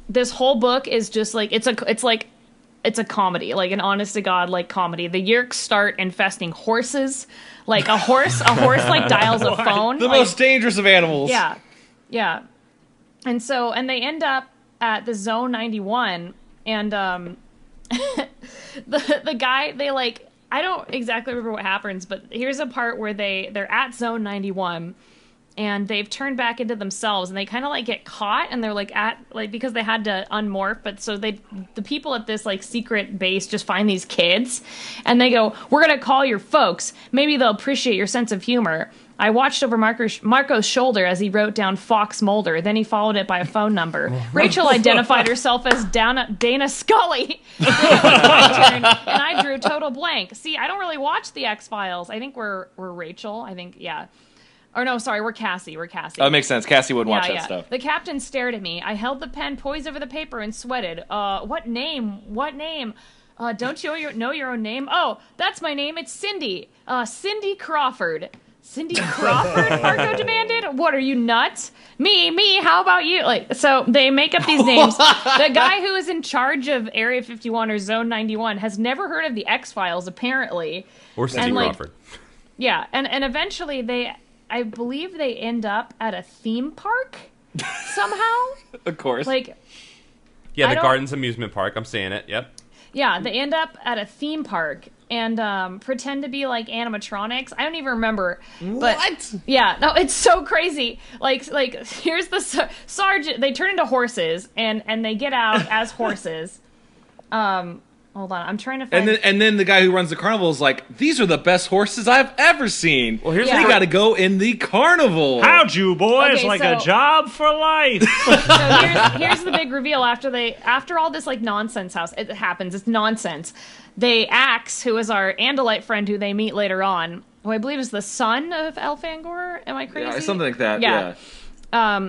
this whole book is just it's a comedy, an honest to God comedy. The Yerks start infesting horses. A horse dials a phone. The most dangerous of animals. Yeah. And they end up at the Zone 91 and the guy, I don't exactly remember what happens, but here's a part where they're at Zone 91 and they've turned back into themselves and they kind of get caught and they're because they had to unmorph, but so the people at this secret base just find these kids and they go, "We're going to call your folks. Maybe they'll appreciate your sense of humor." I watched over Marco's shoulder as he wrote down Fox Mulder. Then he followed it by a phone number. Rachel identified herself as Dana Scully. And I drew total blank. See, I don't really watch the X-Files. I think we're Rachel. I think, yeah. Or no, sorry, we're Cassie. Oh, it makes sense. Cassie wouldn't watch that stuff. The captain stared at me. I held the pen poised over the paper and sweated. What name? Don't you know your own name? Oh, that's my name. It's Cindy. Cindy Crawford. Cindy Crawford? Marco demanded. What, are you nuts? Me, how about you? So they make up these names. The guy who is in charge of Area 51 or Zone 91 has never heard of the X-Files, apparently. Or Cindy Crawford. Yeah, and eventually I believe they end up at a theme park somehow. Of course. The Gardens Amusement Park. I'm saying it. Yep. Yeah, they end up at a theme park and pretend to be like animatronics. I don't even remember. What? Yeah, no, it's so crazy. Like here's the sergeant. They turn into horses and they get out as horses. Hold on, I'm trying to find... And then the guy who runs the carnival is like, these are the best horses I've ever seen. Well, we got to go in the carnival. How'd you boys a job for life? So here's the big reveal after all this nonsense it happens. It's nonsense. Axe, who is our Andalite friend who they meet later on, who I believe is the son of Elfangor. Am I crazy? Yeah, something like that. Yeah.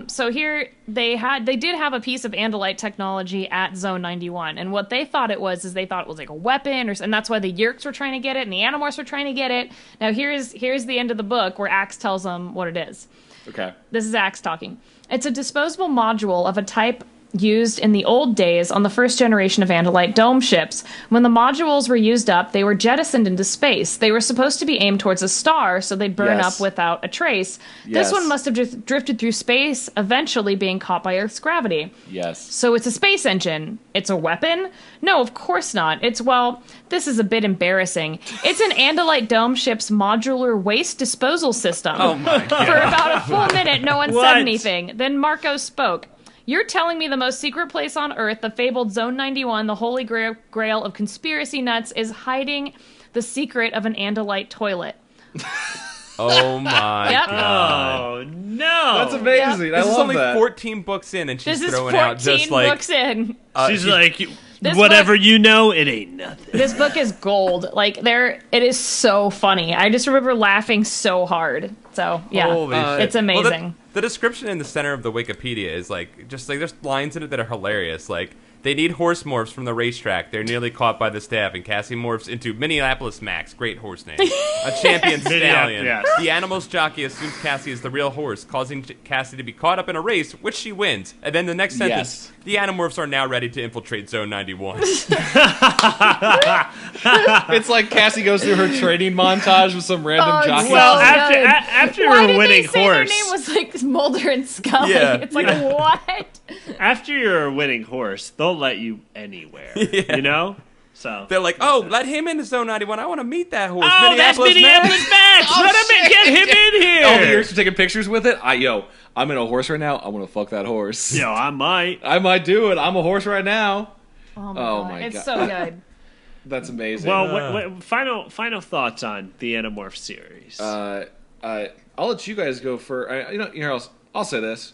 So here they did have a piece of Andalite technology at Zone 91, and what they thought it was is they thought it was like a weapon, and that's why the Yeerks were trying to get it, and the Animorphs were trying to get it. Now here's the end of the book where Axe tells them what it is. Okay. This is Axe talking. It's a disposable module of a type used in the old days on the first generation of Andalite dome ships. When the modules were used up, they were jettisoned into space. They were supposed to be aimed towards a star, so they'd burn up without a trace. This one must have drifted through space, eventually being caught by Earth's gravity. Yes. So it's a space engine. It's a weapon? No, of course not. This is a bit embarrassing. It's an Andalite dome ship's modular waste disposal system. Oh my God. For about a full minute, no one said anything. Then Marco spoke. You're telling me the most secret place on Earth, the fabled Zone 91, the holy grail of conspiracy nuts, is hiding the secret of an Andalite toilet. Oh my God. Oh no. That's amazing. Yep. I love that. This is only 14 books in and she's throwing out just 14 books in. She's like, whatever you know, it ain't nothing. This book is gold. It is so funny. I just remember laughing so hard. So, yeah, it's amazing. Well, the description in the center of the Wikipedia is there's lines in it that are hilarious. They need horse morphs from the racetrack. They're nearly caught by the staff, and Cassie morphs into Minneapolis Max, great horse name, a champion stallion. Yes. The Animorphs jockey assumes Cassie is the real horse, causing Cassie to be caught up in a race, which she wins. And then the next sentence, the Animorphs are now ready to infiltrate Zone 91. It's like Cassie goes through her training montage with some random jockey. Well, after you're a winning horse, their name was Mulder and Scully. Yeah. It's what? After you're a winning horse, they'll let you anywhere. Yeah. You know? So they're like, let him into Zone 91. I want to meet that horse. Oh, that's Minneapolis Max. Let him get him in here. All the Yeerks are taking pictures with it. I'm in a horse right now. I want to fuck that horse. Yo, I might do it. I'm a horse right now. Oh my God. It's so good. That's amazing. Well, what final thoughts on the Animorph series? I'll let you guys go for. I'll say this.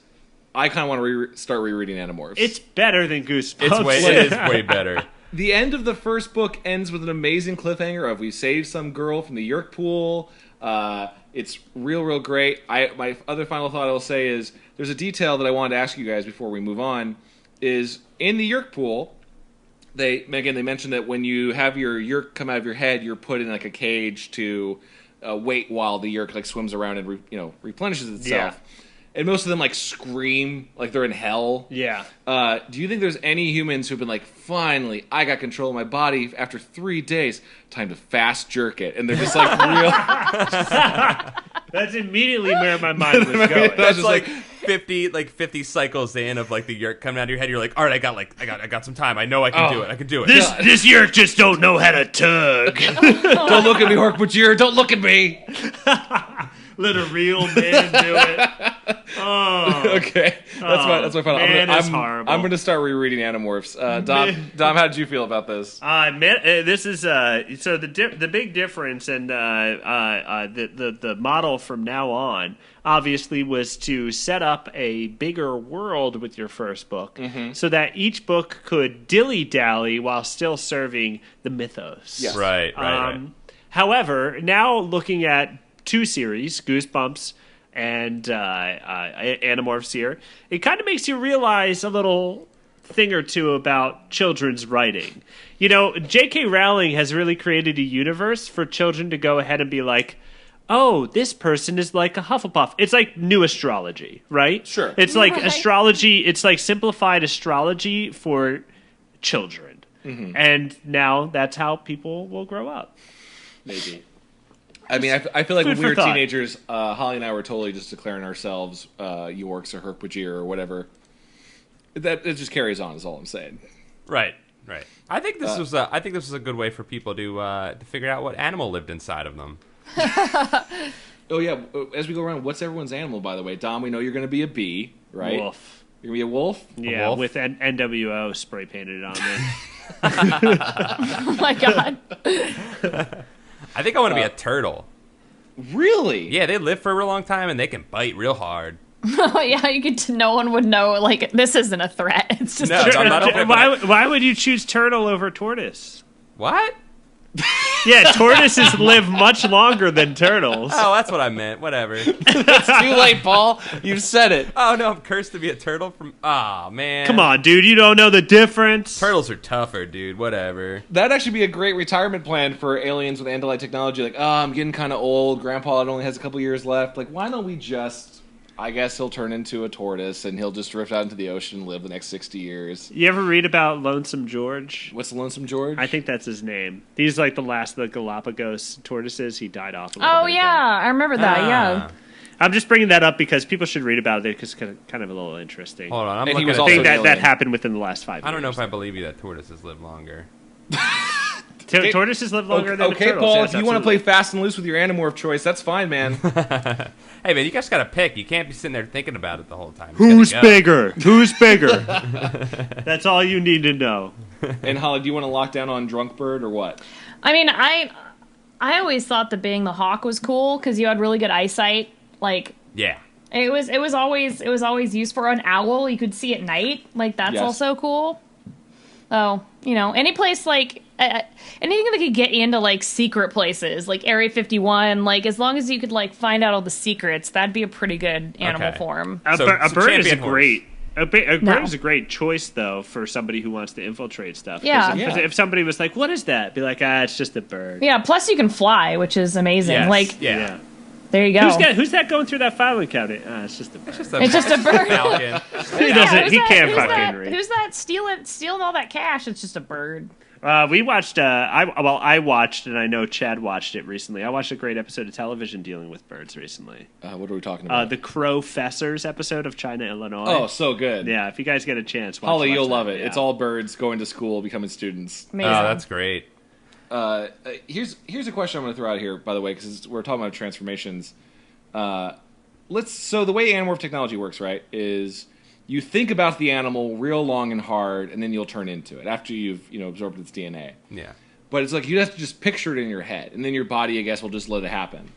I kind of want to start rereading Animorphs. It's better than Goosebumps. It is way better. The end of the first book ends with an amazing cliffhanger of we saved some girl from the Yeerk pool. It's real great. My other final thought I will say is there's a detail that I wanted to ask you guys before we move on. Is in the Yeerk pool, they mentioned that when you have your Yeerk come out of your head, you're put in a cage to wait while the Yeerk swims around and replenishes itself. Yeah. And most of them scream like they're in hell. Yeah. Do you think there's any humans who've been finally, I got control of my body after 3 days, time to fast jerk it, and they're just real? That's immediately where my mind was going. That's 50 cycles in of the Yeerk coming out of your head. You're like, all right, I got some time. I know I can do it. I can do it. This Yeerk just don't know how to tug. Don't look at me, Hork-Bajir. Don't look at me. Let a real man do it. Oh. Okay, that's my final. I'm going to start rereading Animorphs. Dom, how did you feel about this? This is so the big difference, and the model from now on obviously was to set up a bigger world with your first book, so that each book could dilly-dally while still serving the mythos. Yes. Right. However, now looking at 2 series, Goosebumps and Animorphs here, it kind of makes you realize a little thing or two about children's writing. You know, J.K. Rowling has really created a universe for children to go ahead and be like, oh, this person is like a Hufflepuff. It's like new astrology, right? Sure. It's like astrology. It's like simplified astrology for children. And now that's how people will grow up. Maybe. I mean, I feel like when we were teenagers, Holly and I were totally just declaring ourselves Yorks or Herkbajir or whatever. That it just carries on. Is all I'm saying. Right. I think this was a good way for people to figure out what animal lived inside of them. Oh yeah. As we go around, what's everyone's animal? By the way, Dom, we know you're going to be a bee, right? Wolf. You're going to be a wolf. Yeah, with NWO spray painted on there. Oh my god. I think I want to be a turtle. Really? Yeah, they live for a real long time and they can bite real hard. Oh yeah, no one would know. Like, this isn't a threat. It's just Why would you choose turtle over tortoise? What? Yeah, tortoises live much longer than turtles. Oh, that's what I meant. Whatever. It's too late, Paul. You've said it. Oh no, I'm cursed to be a turtle from. Oh man. Come on, dude. You don't know the difference. Turtles are tougher, dude. Whatever. That'd actually be a great retirement plan for aliens with Andalite technology. Like, oh, I'm getting kind of old. Grandpa only has a couple years left. Like, why don't we just... I guess he'll turn into a tortoise and he'll just drift out into the ocean and live the next 60 years. You ever read about Lonesome George? What's Lonesome George? I think that's his name. He's like the last of the Galapagos tortoises. He died off a little bit yeah, ago. I remember that. Yeah. I'm just bringing that up because people should read about it because it's kind of a little interesting. Hold on, And he looking was at also I think an that alien. happened within the last 5 years. I don't know if I believe you that tortoises live longer. Tortoises live longer than the turtles. Paul, yes, if you want to play fast and loose with your Animorph choice, that's fine, man. Hey, man, you guys got to pick. You can't be sitting there thinking about it the whole time. Who's bigger? Who's bigger? That's all you need to know. And Holly, do you want to lock down on Drunk Bird or what? I mean, I always thought that being the hawk was cool because you had really good eyesight. Like, Yeah. it was always used for an owl. You could see at night. Like, that's also cool. So, any place like anything that could get you into like secret places, like Area 51. Like, as long as you could like find out all the secrets, that'd be a pretty good animal form. A bird is great. A bird is a No. great choice, though, for somebody who wants to infiltrate stuff. Yeah. If somebody was like, "What is that?" Be like, "It's just a bird." Yeah. Plus, you can fly, which is amazing. Yes. Like, Yeah. there you go. Who's that going through that filing cabinet? It's just a bird. It's just a bird. Falcon. He can't fucking read. Who's that stealing all that cash? It's just a bird. We watched. I watched, and I know Chad watched it recently. I watched a great episode of television dealing with birds recently. What are we talking about? The Crow-fessers episode of China, Illinois. Oh, so good. Yeah, if you guys get a chance, Holly, you'll love it. Yeah. It's all birds going to school, becoming students. Amazing. Oh, that's great. Here's a question I'm going to throw out here, by the way, because we're talking about transformations. So the way Animorph technology works, right, is you think about the animal real long and hard, and then you'll turn into it after you've absorbed its DNA. Yeah. But it's like you have to just picture it in your head, and then your body, I guess, will just let it happen.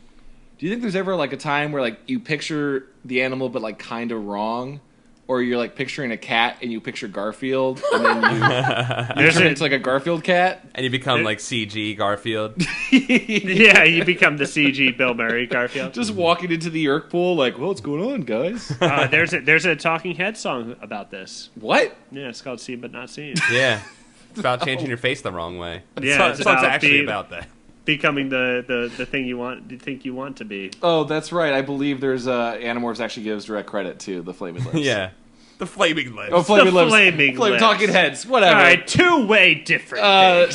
Do you think there's ever like a time where like you picture the animal but like kind of wrong? Or you're like picturing a cat and you picture Garfield, and then you turn into like a Garfield cat, And you become like CG Garfield. Yeah, you become the CG Bill Murray Garfield. just walking into the Yerk pool, like, "Well, what's going on, guys?" There's a Talking Head song about this. What? Yeah, it's called "Seen but Not Seen." Yeah. It's about changing your face the wrong way. Yeah, It's it's about actually about that. Becoming the thing you think you want to be. Oh, that's right. I believe there's Animorphs actually gives direct credit to the Flaming Lips. Yeah. The flaming lips. Oh, Flaming The Lips. Flaming Lips. Talking Heads. Whatever. All right, two-way different things.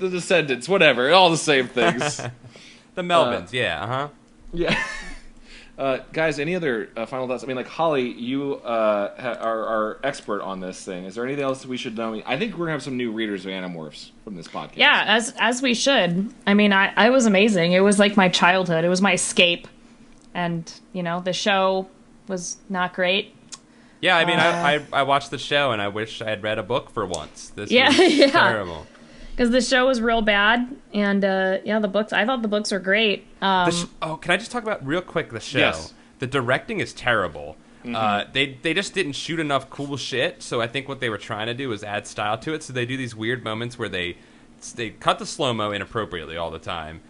The Descendants. Whatever. All the same things. The Melvins, yeah, Yeah. Guys, any other final thoughts? I mean, like, Holly, you are expert on this thing. Is there anything else that we should know? I think we're going to have some new readers of Animorphs from this podcast. Yeah, as we should. I mean, I was amazing. It was like my childhood. It was my escape. And, the show was not great. Yeah, I mean, I watched the show, and I wish I had read a book for once. This was terrible. Because the show was real bad, and the books. I thought the books were great. Can I just talk about real quick the show? Yes. The directing is terrible. They just didn't shoot enough cool shit. So I think what they were trying to do was add style to it. So they do these weird moments where they cut the slow mo inappropriately all the time.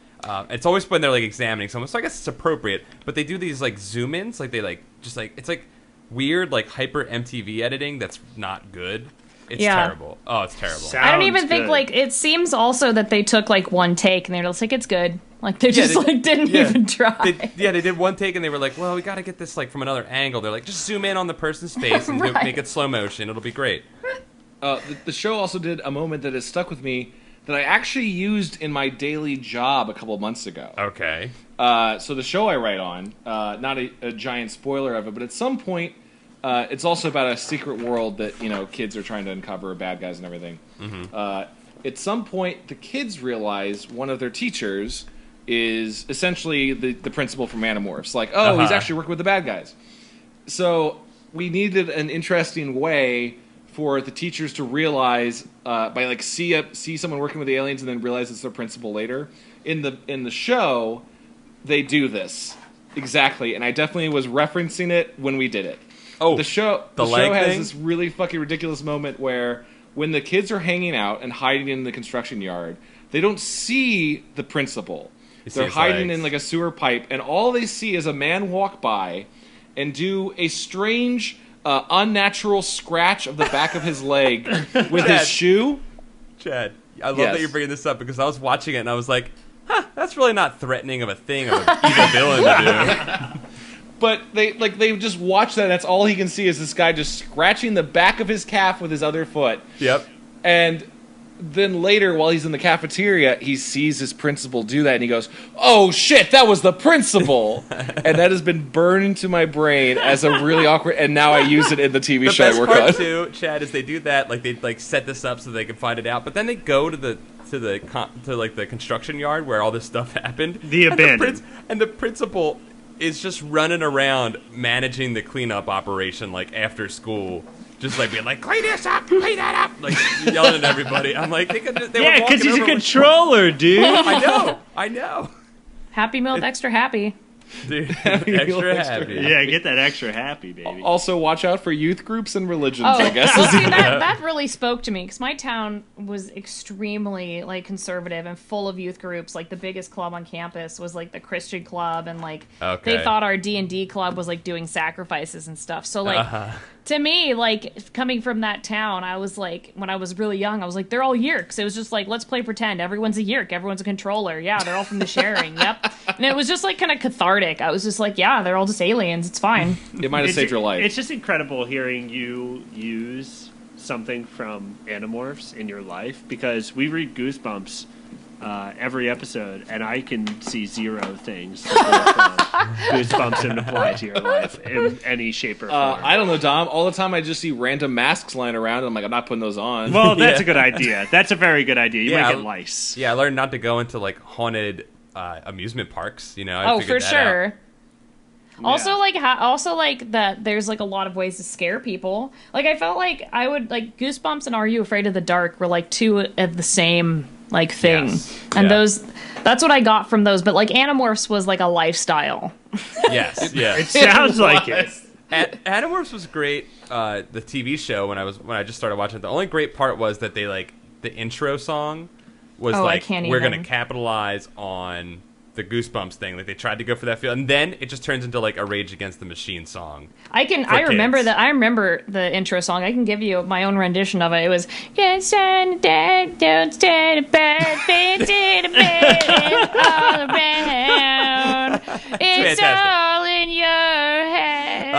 It's always when they're like examining someone, so I guess it's appropriate. But they do these like zoom ins, like they like just like it's like weird like hyper MTV editing that's not good. It's terrible. Oh, it's terrible. I don't even think like it seems also that they took like one take and they're just like it's good. Like they just didn't even try. They did one take and they were like, well, we got to get this like from another angle. They're like, just zoom in on the person's face and make it slow motion. It'll be great. The show also did a moment that has stuck with me that I actually used in my daily job a couple of months ago. Okay. So the show I write on, not a giant spoiler of it, but at some point, it's also about a secret world that kids are trying to uncover, bad guys and everything. At some point, the kids realize one of their teachers is essentially the principal from Animorphs. Like, he's actually working with the bad guys. So we needed an interesting way for the teachers to realize by like see someone working with the aliens and then realize it's their principal later. In the show, they do this exactly, and I definitely was referencing it when we did it. The show has this really fucking ridiculous moment where when the kids are hanging out and hiding in the construction yard, they don't see the principal. They're hiding in like a sewer pipe, and all they see is a man walk by and do a strange, unnatural scratch of the back of his leg with his shoe. Chad, I love that you're bringing this up because I was watching it and I was like, that's really not threatening of a thing of an evil villain to do. But they just watch that. That's all he can see is this guy just scratching the back of his calf with his other foot. Yep. And then later, while he's in the cafeteria, he sees his principal do that, and he goes, "Oh shit, that was the principal!" And that has been burned into my brain as a really awkward. And now I use it in the TV show I work on. The best part too, Chad, is they do that. Like they like set this up so they can find it out, but then they go to the construction yard where all this stuff happened. The abandoned. And the principal is just running around managing the cleanup operation like after school. Just like being like, clean this up, clean that up, like yelling at everybody. I'm like, they because he's a controller, dude. I know. Happy Meal, extra happy. Dude, extra happy. Yeah, get that extra happy, baby. Also, watch out for youth groups and religions, I guess. Well, see, that really spoke to me because my town was extremely like conservative and full of youth groups. Like the biggest club on campus was like the Christian club, and like they thought our D&D club was like doing sacrifices and stuff. So like. To me, like, coming from that town, I was like, when I was really young, I was like, they're all Yerks. It was just like, let's play pretend. Everyone's a Yerk. Everyone's a controller. Yeah, they're all from the sharing. Yep. And it was just, like, kind of cathartic. I was just like, yeah, they're all just aliens. It's fine. It might have saved your life. It's just incredible hearing you use something from Animorphs in your life, because we read Goosebumps every episode, and I can see zero things to pull from Goosebumps and apply to your life in any shape or form. I don't know, Dom. All the time I just see random masks lying around, and I'm like, I'm not putting those on. Well, that's a good idea. That's a very good idea. You might get lice. Yeah, I learned not to go into like haunted amusement parks. I figured that sure. Out. Also, like that. There's like a lot of ways to scare people. Like I felt like I would like Goosebumps and Are You Afraid of the Dark were like two of the same like thing, and that's what I got from those. But like Animorphs was like a lifestyle. Yes, it sounds like it. Animorphs was great. The TV show when I just started watching it, the only great part was that they like the intro song was we're gonna capitalize on the Goosebumps thing. Like they tried to go for that feel, and then it just turns into like a Rage Against the Machine song. I remember that. I remember the intro song. I can give you my own rendition of it. It was "Get stand dead, don't stand a bad thing, all around. It's all in your head."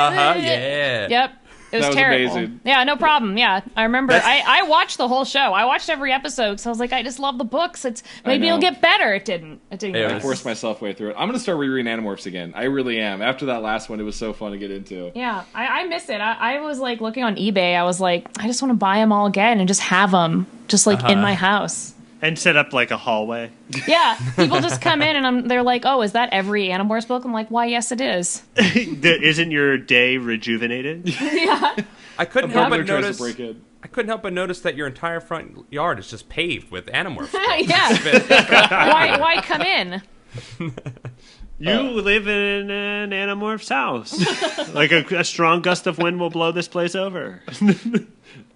Yeah. Yep. It was terrible. Amazing. Yeah, no problem. Yeah, I remember. I watched the whole show. I watched every episode because I was like, I just love the books. Maybe it'll get better. It didn't. I forced myself way through it. I'm gonna start rereading Animorphs again. I really am. After that last one, it was so fun to get into. Yeah, I miss it. I was like looking on eBay. I was like, I just want to buy them all again and just have them just like in my house. And set up like a hallway. Yeah, people just come in and they're like, "Oh, is that every Animorphs book?" I'm like, "Why, yes, it is." Isn't your day rejuvenated? Yeah. I couldn't help but notice. I couldn't help but notice that your entire front yard is just paved with Animorphs. Yeah. Why come in? You live in an Animorphs house. Like a strong gust of wind will blow this place over.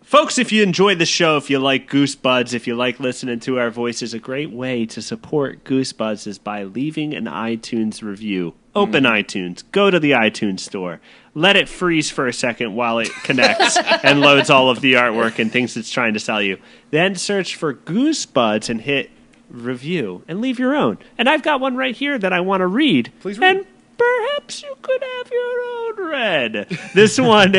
Folks, if you enjoy the show, if you like Goosebuds, if you like listening to our voices, a great way to support Goosebuds is by leaving an iTunes review. Open iTunes. Go to the iTunes store. Let it freeze for a second while it connects and loads all of the artwork and things it's trying to sell you. Then search for Goosebuds and hit review and leave your own. And I've got one right here that I want to read. Please read. And perhaps you could have your own read. This one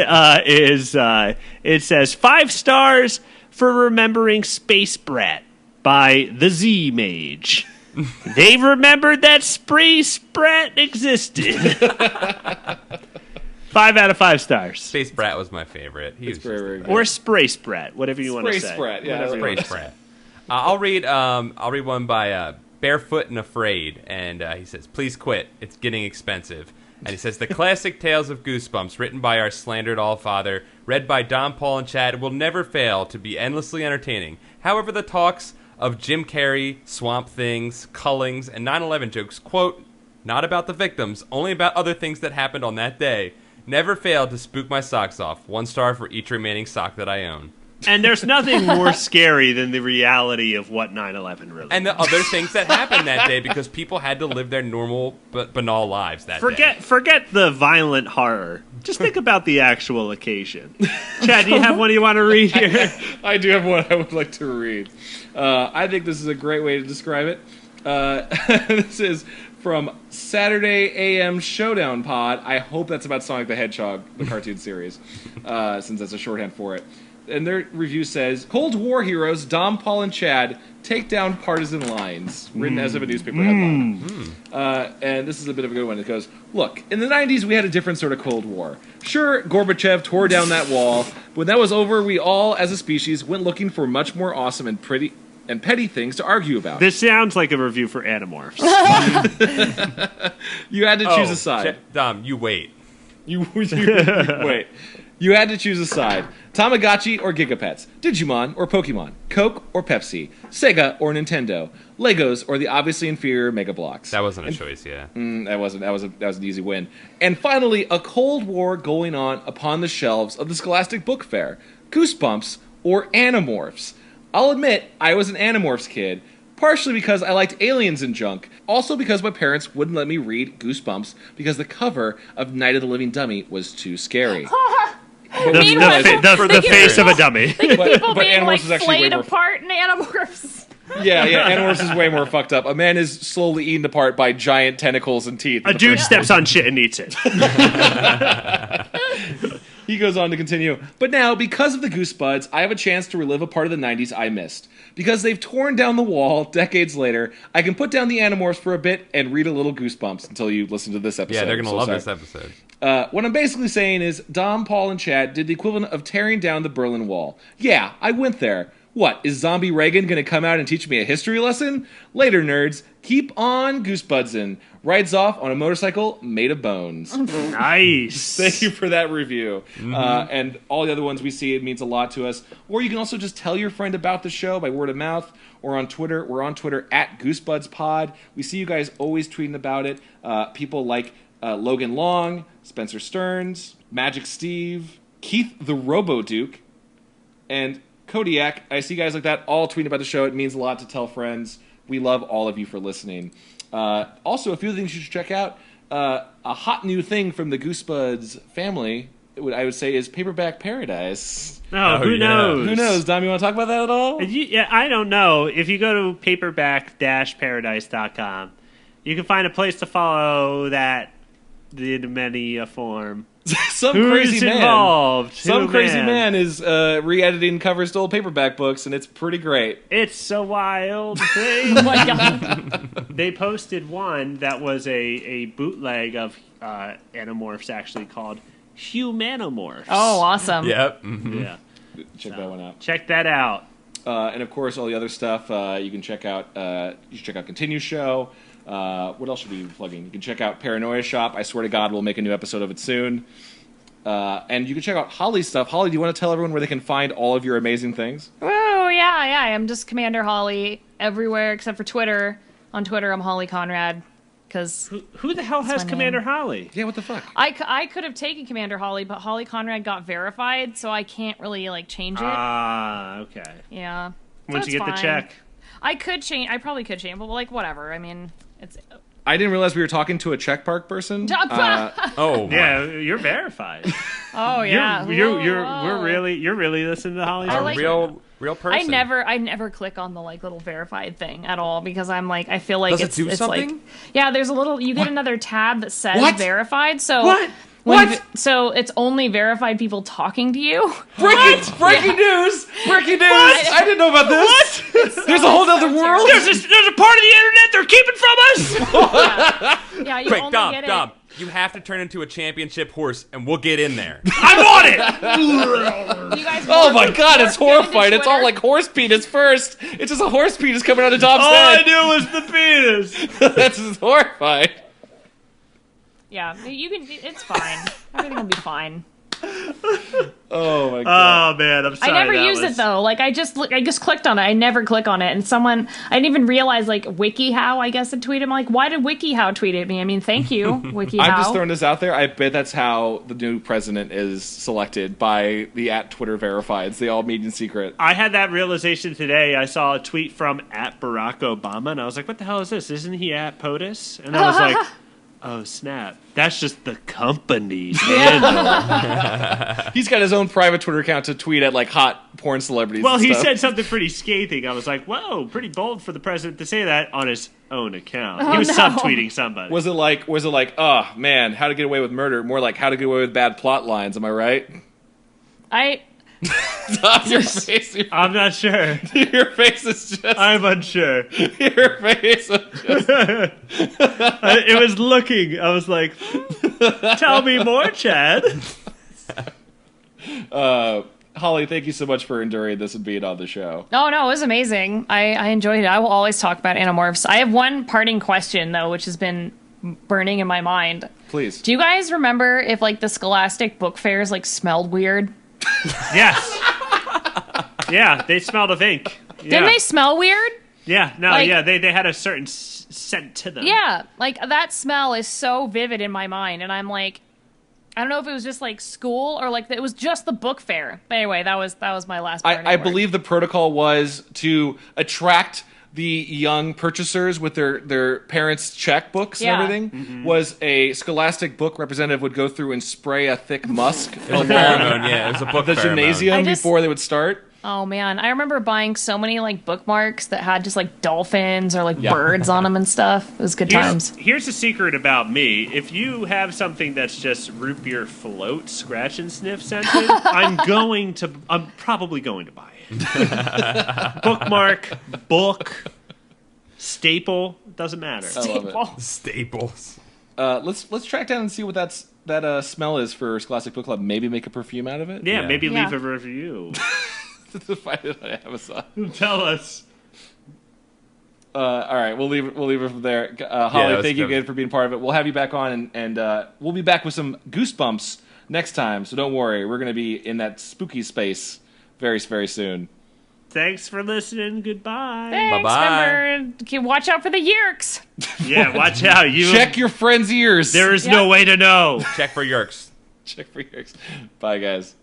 is, it says, 5 stars for remembering Space Brat by the Z Mage. They remembered that Space Brat existed. 5 out of 5 stars. Space Brat was my favorite. He was very good. Or Sprace Brat, whatever you want to say. Sprace Brat, yeah. Space Brat. I'll read one by Barefoot and Afraid, and he says, "Please quit. It's getting expensive." And he says, "The classic tales of Goosebumps, written by our slandered all-father, read by Don, Paul, and Chad, will never fail to be endlessly entertaining. However, the talks of Jim Carrey, Swamp Things, Cullings, and 9/11 jokes, quote, not about the victims, only about other things that happened on that day, never failed to spook my socks off. 1 star for each remaining sock that I own." And there's nothing more scary than the reality of what 9/11 really and the other things that happened that day, because people had to live their normal but banal lives that day. Forget the violent horror. Just think about the actual occasion. Chad, do you have one you want to read here? I do have one I would like to read. I think this is a great way to describe it. This is from Saturday AM Showdown Pod. I hope that's about Sonic the Hedgehog, the cartoon series, since that's a shorthand for it. And their review says, "Cold War heroes Dom, Paul, and Chad take down partisan lines," written as of a newspaper headline. And this is a bit of a good one. It goes, "Look, in the 90s we had a different sort of Cold War. Sure, Gorbachev tore down that wall. When that was over, we all, as a species, went looking for much more awesome and petty things to argue about." This sounds like a review for Animorphs. You had to choose a side. Dom, you wait. You wait. You had to choose a side. Tamagotchi or Gigapets, Digimon or Pokemon, Coke or Pepsi, Sega or Nintendo, Legos or the obviously inferior Mega Bloks. That wasn't a choice, yeah. That was an easy win. And finally, a Cold War going on upon the shelves of the Scholastic Book Fair, Goosebumps or Animorphs. I'll admit, I was an Animorphs kid, partially because I liked aliens and junk, also because my parents wouldn't let me read Goosebumps because the cover of Night of the Living Dummy was too scary. The face of a dummy. People being Animorphs like is actually way flayed more apart in Animorphs. Yeah, Animorphs is way more fucked up. A man is slowly eaten apart by giant tentacles and teeth. A dude steps on shit and eats it. He goes on to continue. "But now, because of the Goosebuds, I have a chance to relive a part of the 90s I missed. Because they've torn down the wall decades later, I can put down the Animorphs for a bit and read a little Goosebumps until you listen to this episode." Yeah, they're going to love this episode. What I'm basically saying is Dom, Paul, and Chad did the equivalent of tearing down the Berlin Wall. Yeah, I went there. What, is Zombie Reagan going to come out and teach me a history lesson? Later, nerds. Keep on Goosebudsing. Rides off on a motorcycle made of bones. Nice. Thank you for that review. And all the other ones we see, it means a lot to us. Or you can also just tell your friend about the show by word of mouth or on Twitter. We're on Twitter at GoosebudsPod. We see you guys always tweeting about it. People like Logan Long, Spencer Stearns, Magic Steve, Keith the Robo-Duke, and Kodiak. I see guys like that all tweeting about the show. It means a lot to tell friends. We love all of you for listening. Also, a few things you should check out. A hot new thing from the Goosebuds family, I would say, is Paperback Paradise. Who knows? Who knows? Dom, you want to talk about that at all? Yeah, I don't know. If you go to paperback-paradise.com, you can find a place to follow that in many a form. Some crazy man is re-editing covers to old paperback books, and it's pretty great. It's a wild thing. Oh my god! They posted one that was a bootleg of Animorphs, actually called Humanimorphs. Oh, awesome! Yep. Yeah. Check that one out. Check that out. And of course, all the other stuff you can check out. You should check out Continue Show. What else should we be plugging? You can check out Paranoia Shop. I swear to God, we'll make a new episode of it soon. And you can check out Holly's stuff. Holly, do you want to tell everyone where they can find all of your amazing things? Oh, yeah. I'm just Commander Holly everywhere except for Twitter. On Twitter, I'm Holly Conrad. Because who the hell has Commander Holly? Yeah, what the fuck? I could have taken Commander Holly, but Holly Conrad got verified, so I can't really change it. Ah, okay. Yeah. Once you get the check. I could change. I probably could change, but whatever. I mean, it's. I didn't realize we were talking to a check park person. Oh, yeah, you're verified. Oh yeah, you're really listening to Holly's real person. I never click on the little verified thing at all because I'm I feel like Does it do something? There's a little. You get another tab that says verified. So What? So it's only verified people talking to you. Breaking news! Breaking news! I didn't know about this. What? There's a whole other world. There's a part of the internet they're keeping from us. Yeah, you Quick, only Dom, get it. Dom. You have to turn into a championship horse, and we'll get in there. I'm on it. You guys Oh my God, it's horrifying. It's all Twitter. like horse penis first. It's just a horse penis coming out of Dom's All I head. knew was the penis. That's just horrifying. Yeah, you can. It's fine. Everything will be fine. Oh my God. Oh man, I'm sorry. I never use it though. I just clicked on it. I never click on it. And I didn't even realize WikiHow, I guess, had tweeted me. Why did WikiHow tweet at me? I mean, thank you, WikiHow. I'm just throwing this out there. I bet that's how the new president is selected, by the @Twitter verifieds. They all meet in secret. I had that realization today. I saw a tweet from @Barack Obama, and I was like, "What the hell is this? Isn't he @POTUS?" And I was like, "Oh snap! That's just the company's handle." He's got his own private Twitter account to tweet at hot porn celebrities. Well, and he stuff. said something pretty scathing. I was like, "Whoa, pretty bold for the president to say that on his own account." He was subtweeting somebody. Was it like, oh man, how to get away with murder? More like how to get away with bad plot lines. Am I right? Stop your face. I'm not sure. Your face is just. I'm unsure. Your face is just. It was looking. I was like, "Tell me more, Chad." Holly, thank you so much for enduring this and being on the show. Oh, no, it was amazing. I enjoyed it. I will always talk about Animorphs. I have one parting question, though, which has been burning in my mind. Please. Do you guys remember if, the Scholastic book fairs, smelled weird? Yes. Yeah, they smelled of ink. Yeah. Didn't they smell weird? Yeah, no, yeah, they had a certain scent to them. Yeah, that smell is so vivid in my mind, and I'm I don't know if it was just school or it was just the book fair. But anyway, that was my last. I believe the protocol was to attract the young purchasers with their parents' checkbooks and everything. Mm-hmm. Was a Scholastic book representative would go through and spray a thick musk It was a book the pheromone. gymnasium before they would start. Oh man, I remember buying so many bookmarks that had just dolphins or birds on them and stuff. It was good times. Here's the secret about me: if you have something that's just root beer float, scratch and sniff scented, I'm probably going to buy it. Bookmark, book, staple, doesn't matter. I love it. Staples. Let's track down and see what that smell is for Scholastic Book Club. Maybe make a perfume out of it. Yeah. Maybe leave a review. To find it on Amazon. Tell us. All right, we'll leave it from there. Holly, thank you again for being part of it. We'll have you back on, and we'll be back with some goosebumps next time. So don't worry, we're going to be in that spooky space very, very soon. Thanks for listening. Goodbye. Thanks. Bye-bye. Remember, watch out for the yerks. Yeah, watch out. Check your friends' ears. There is no way to know. Check for yerks. Check for yerks. Bye, guys.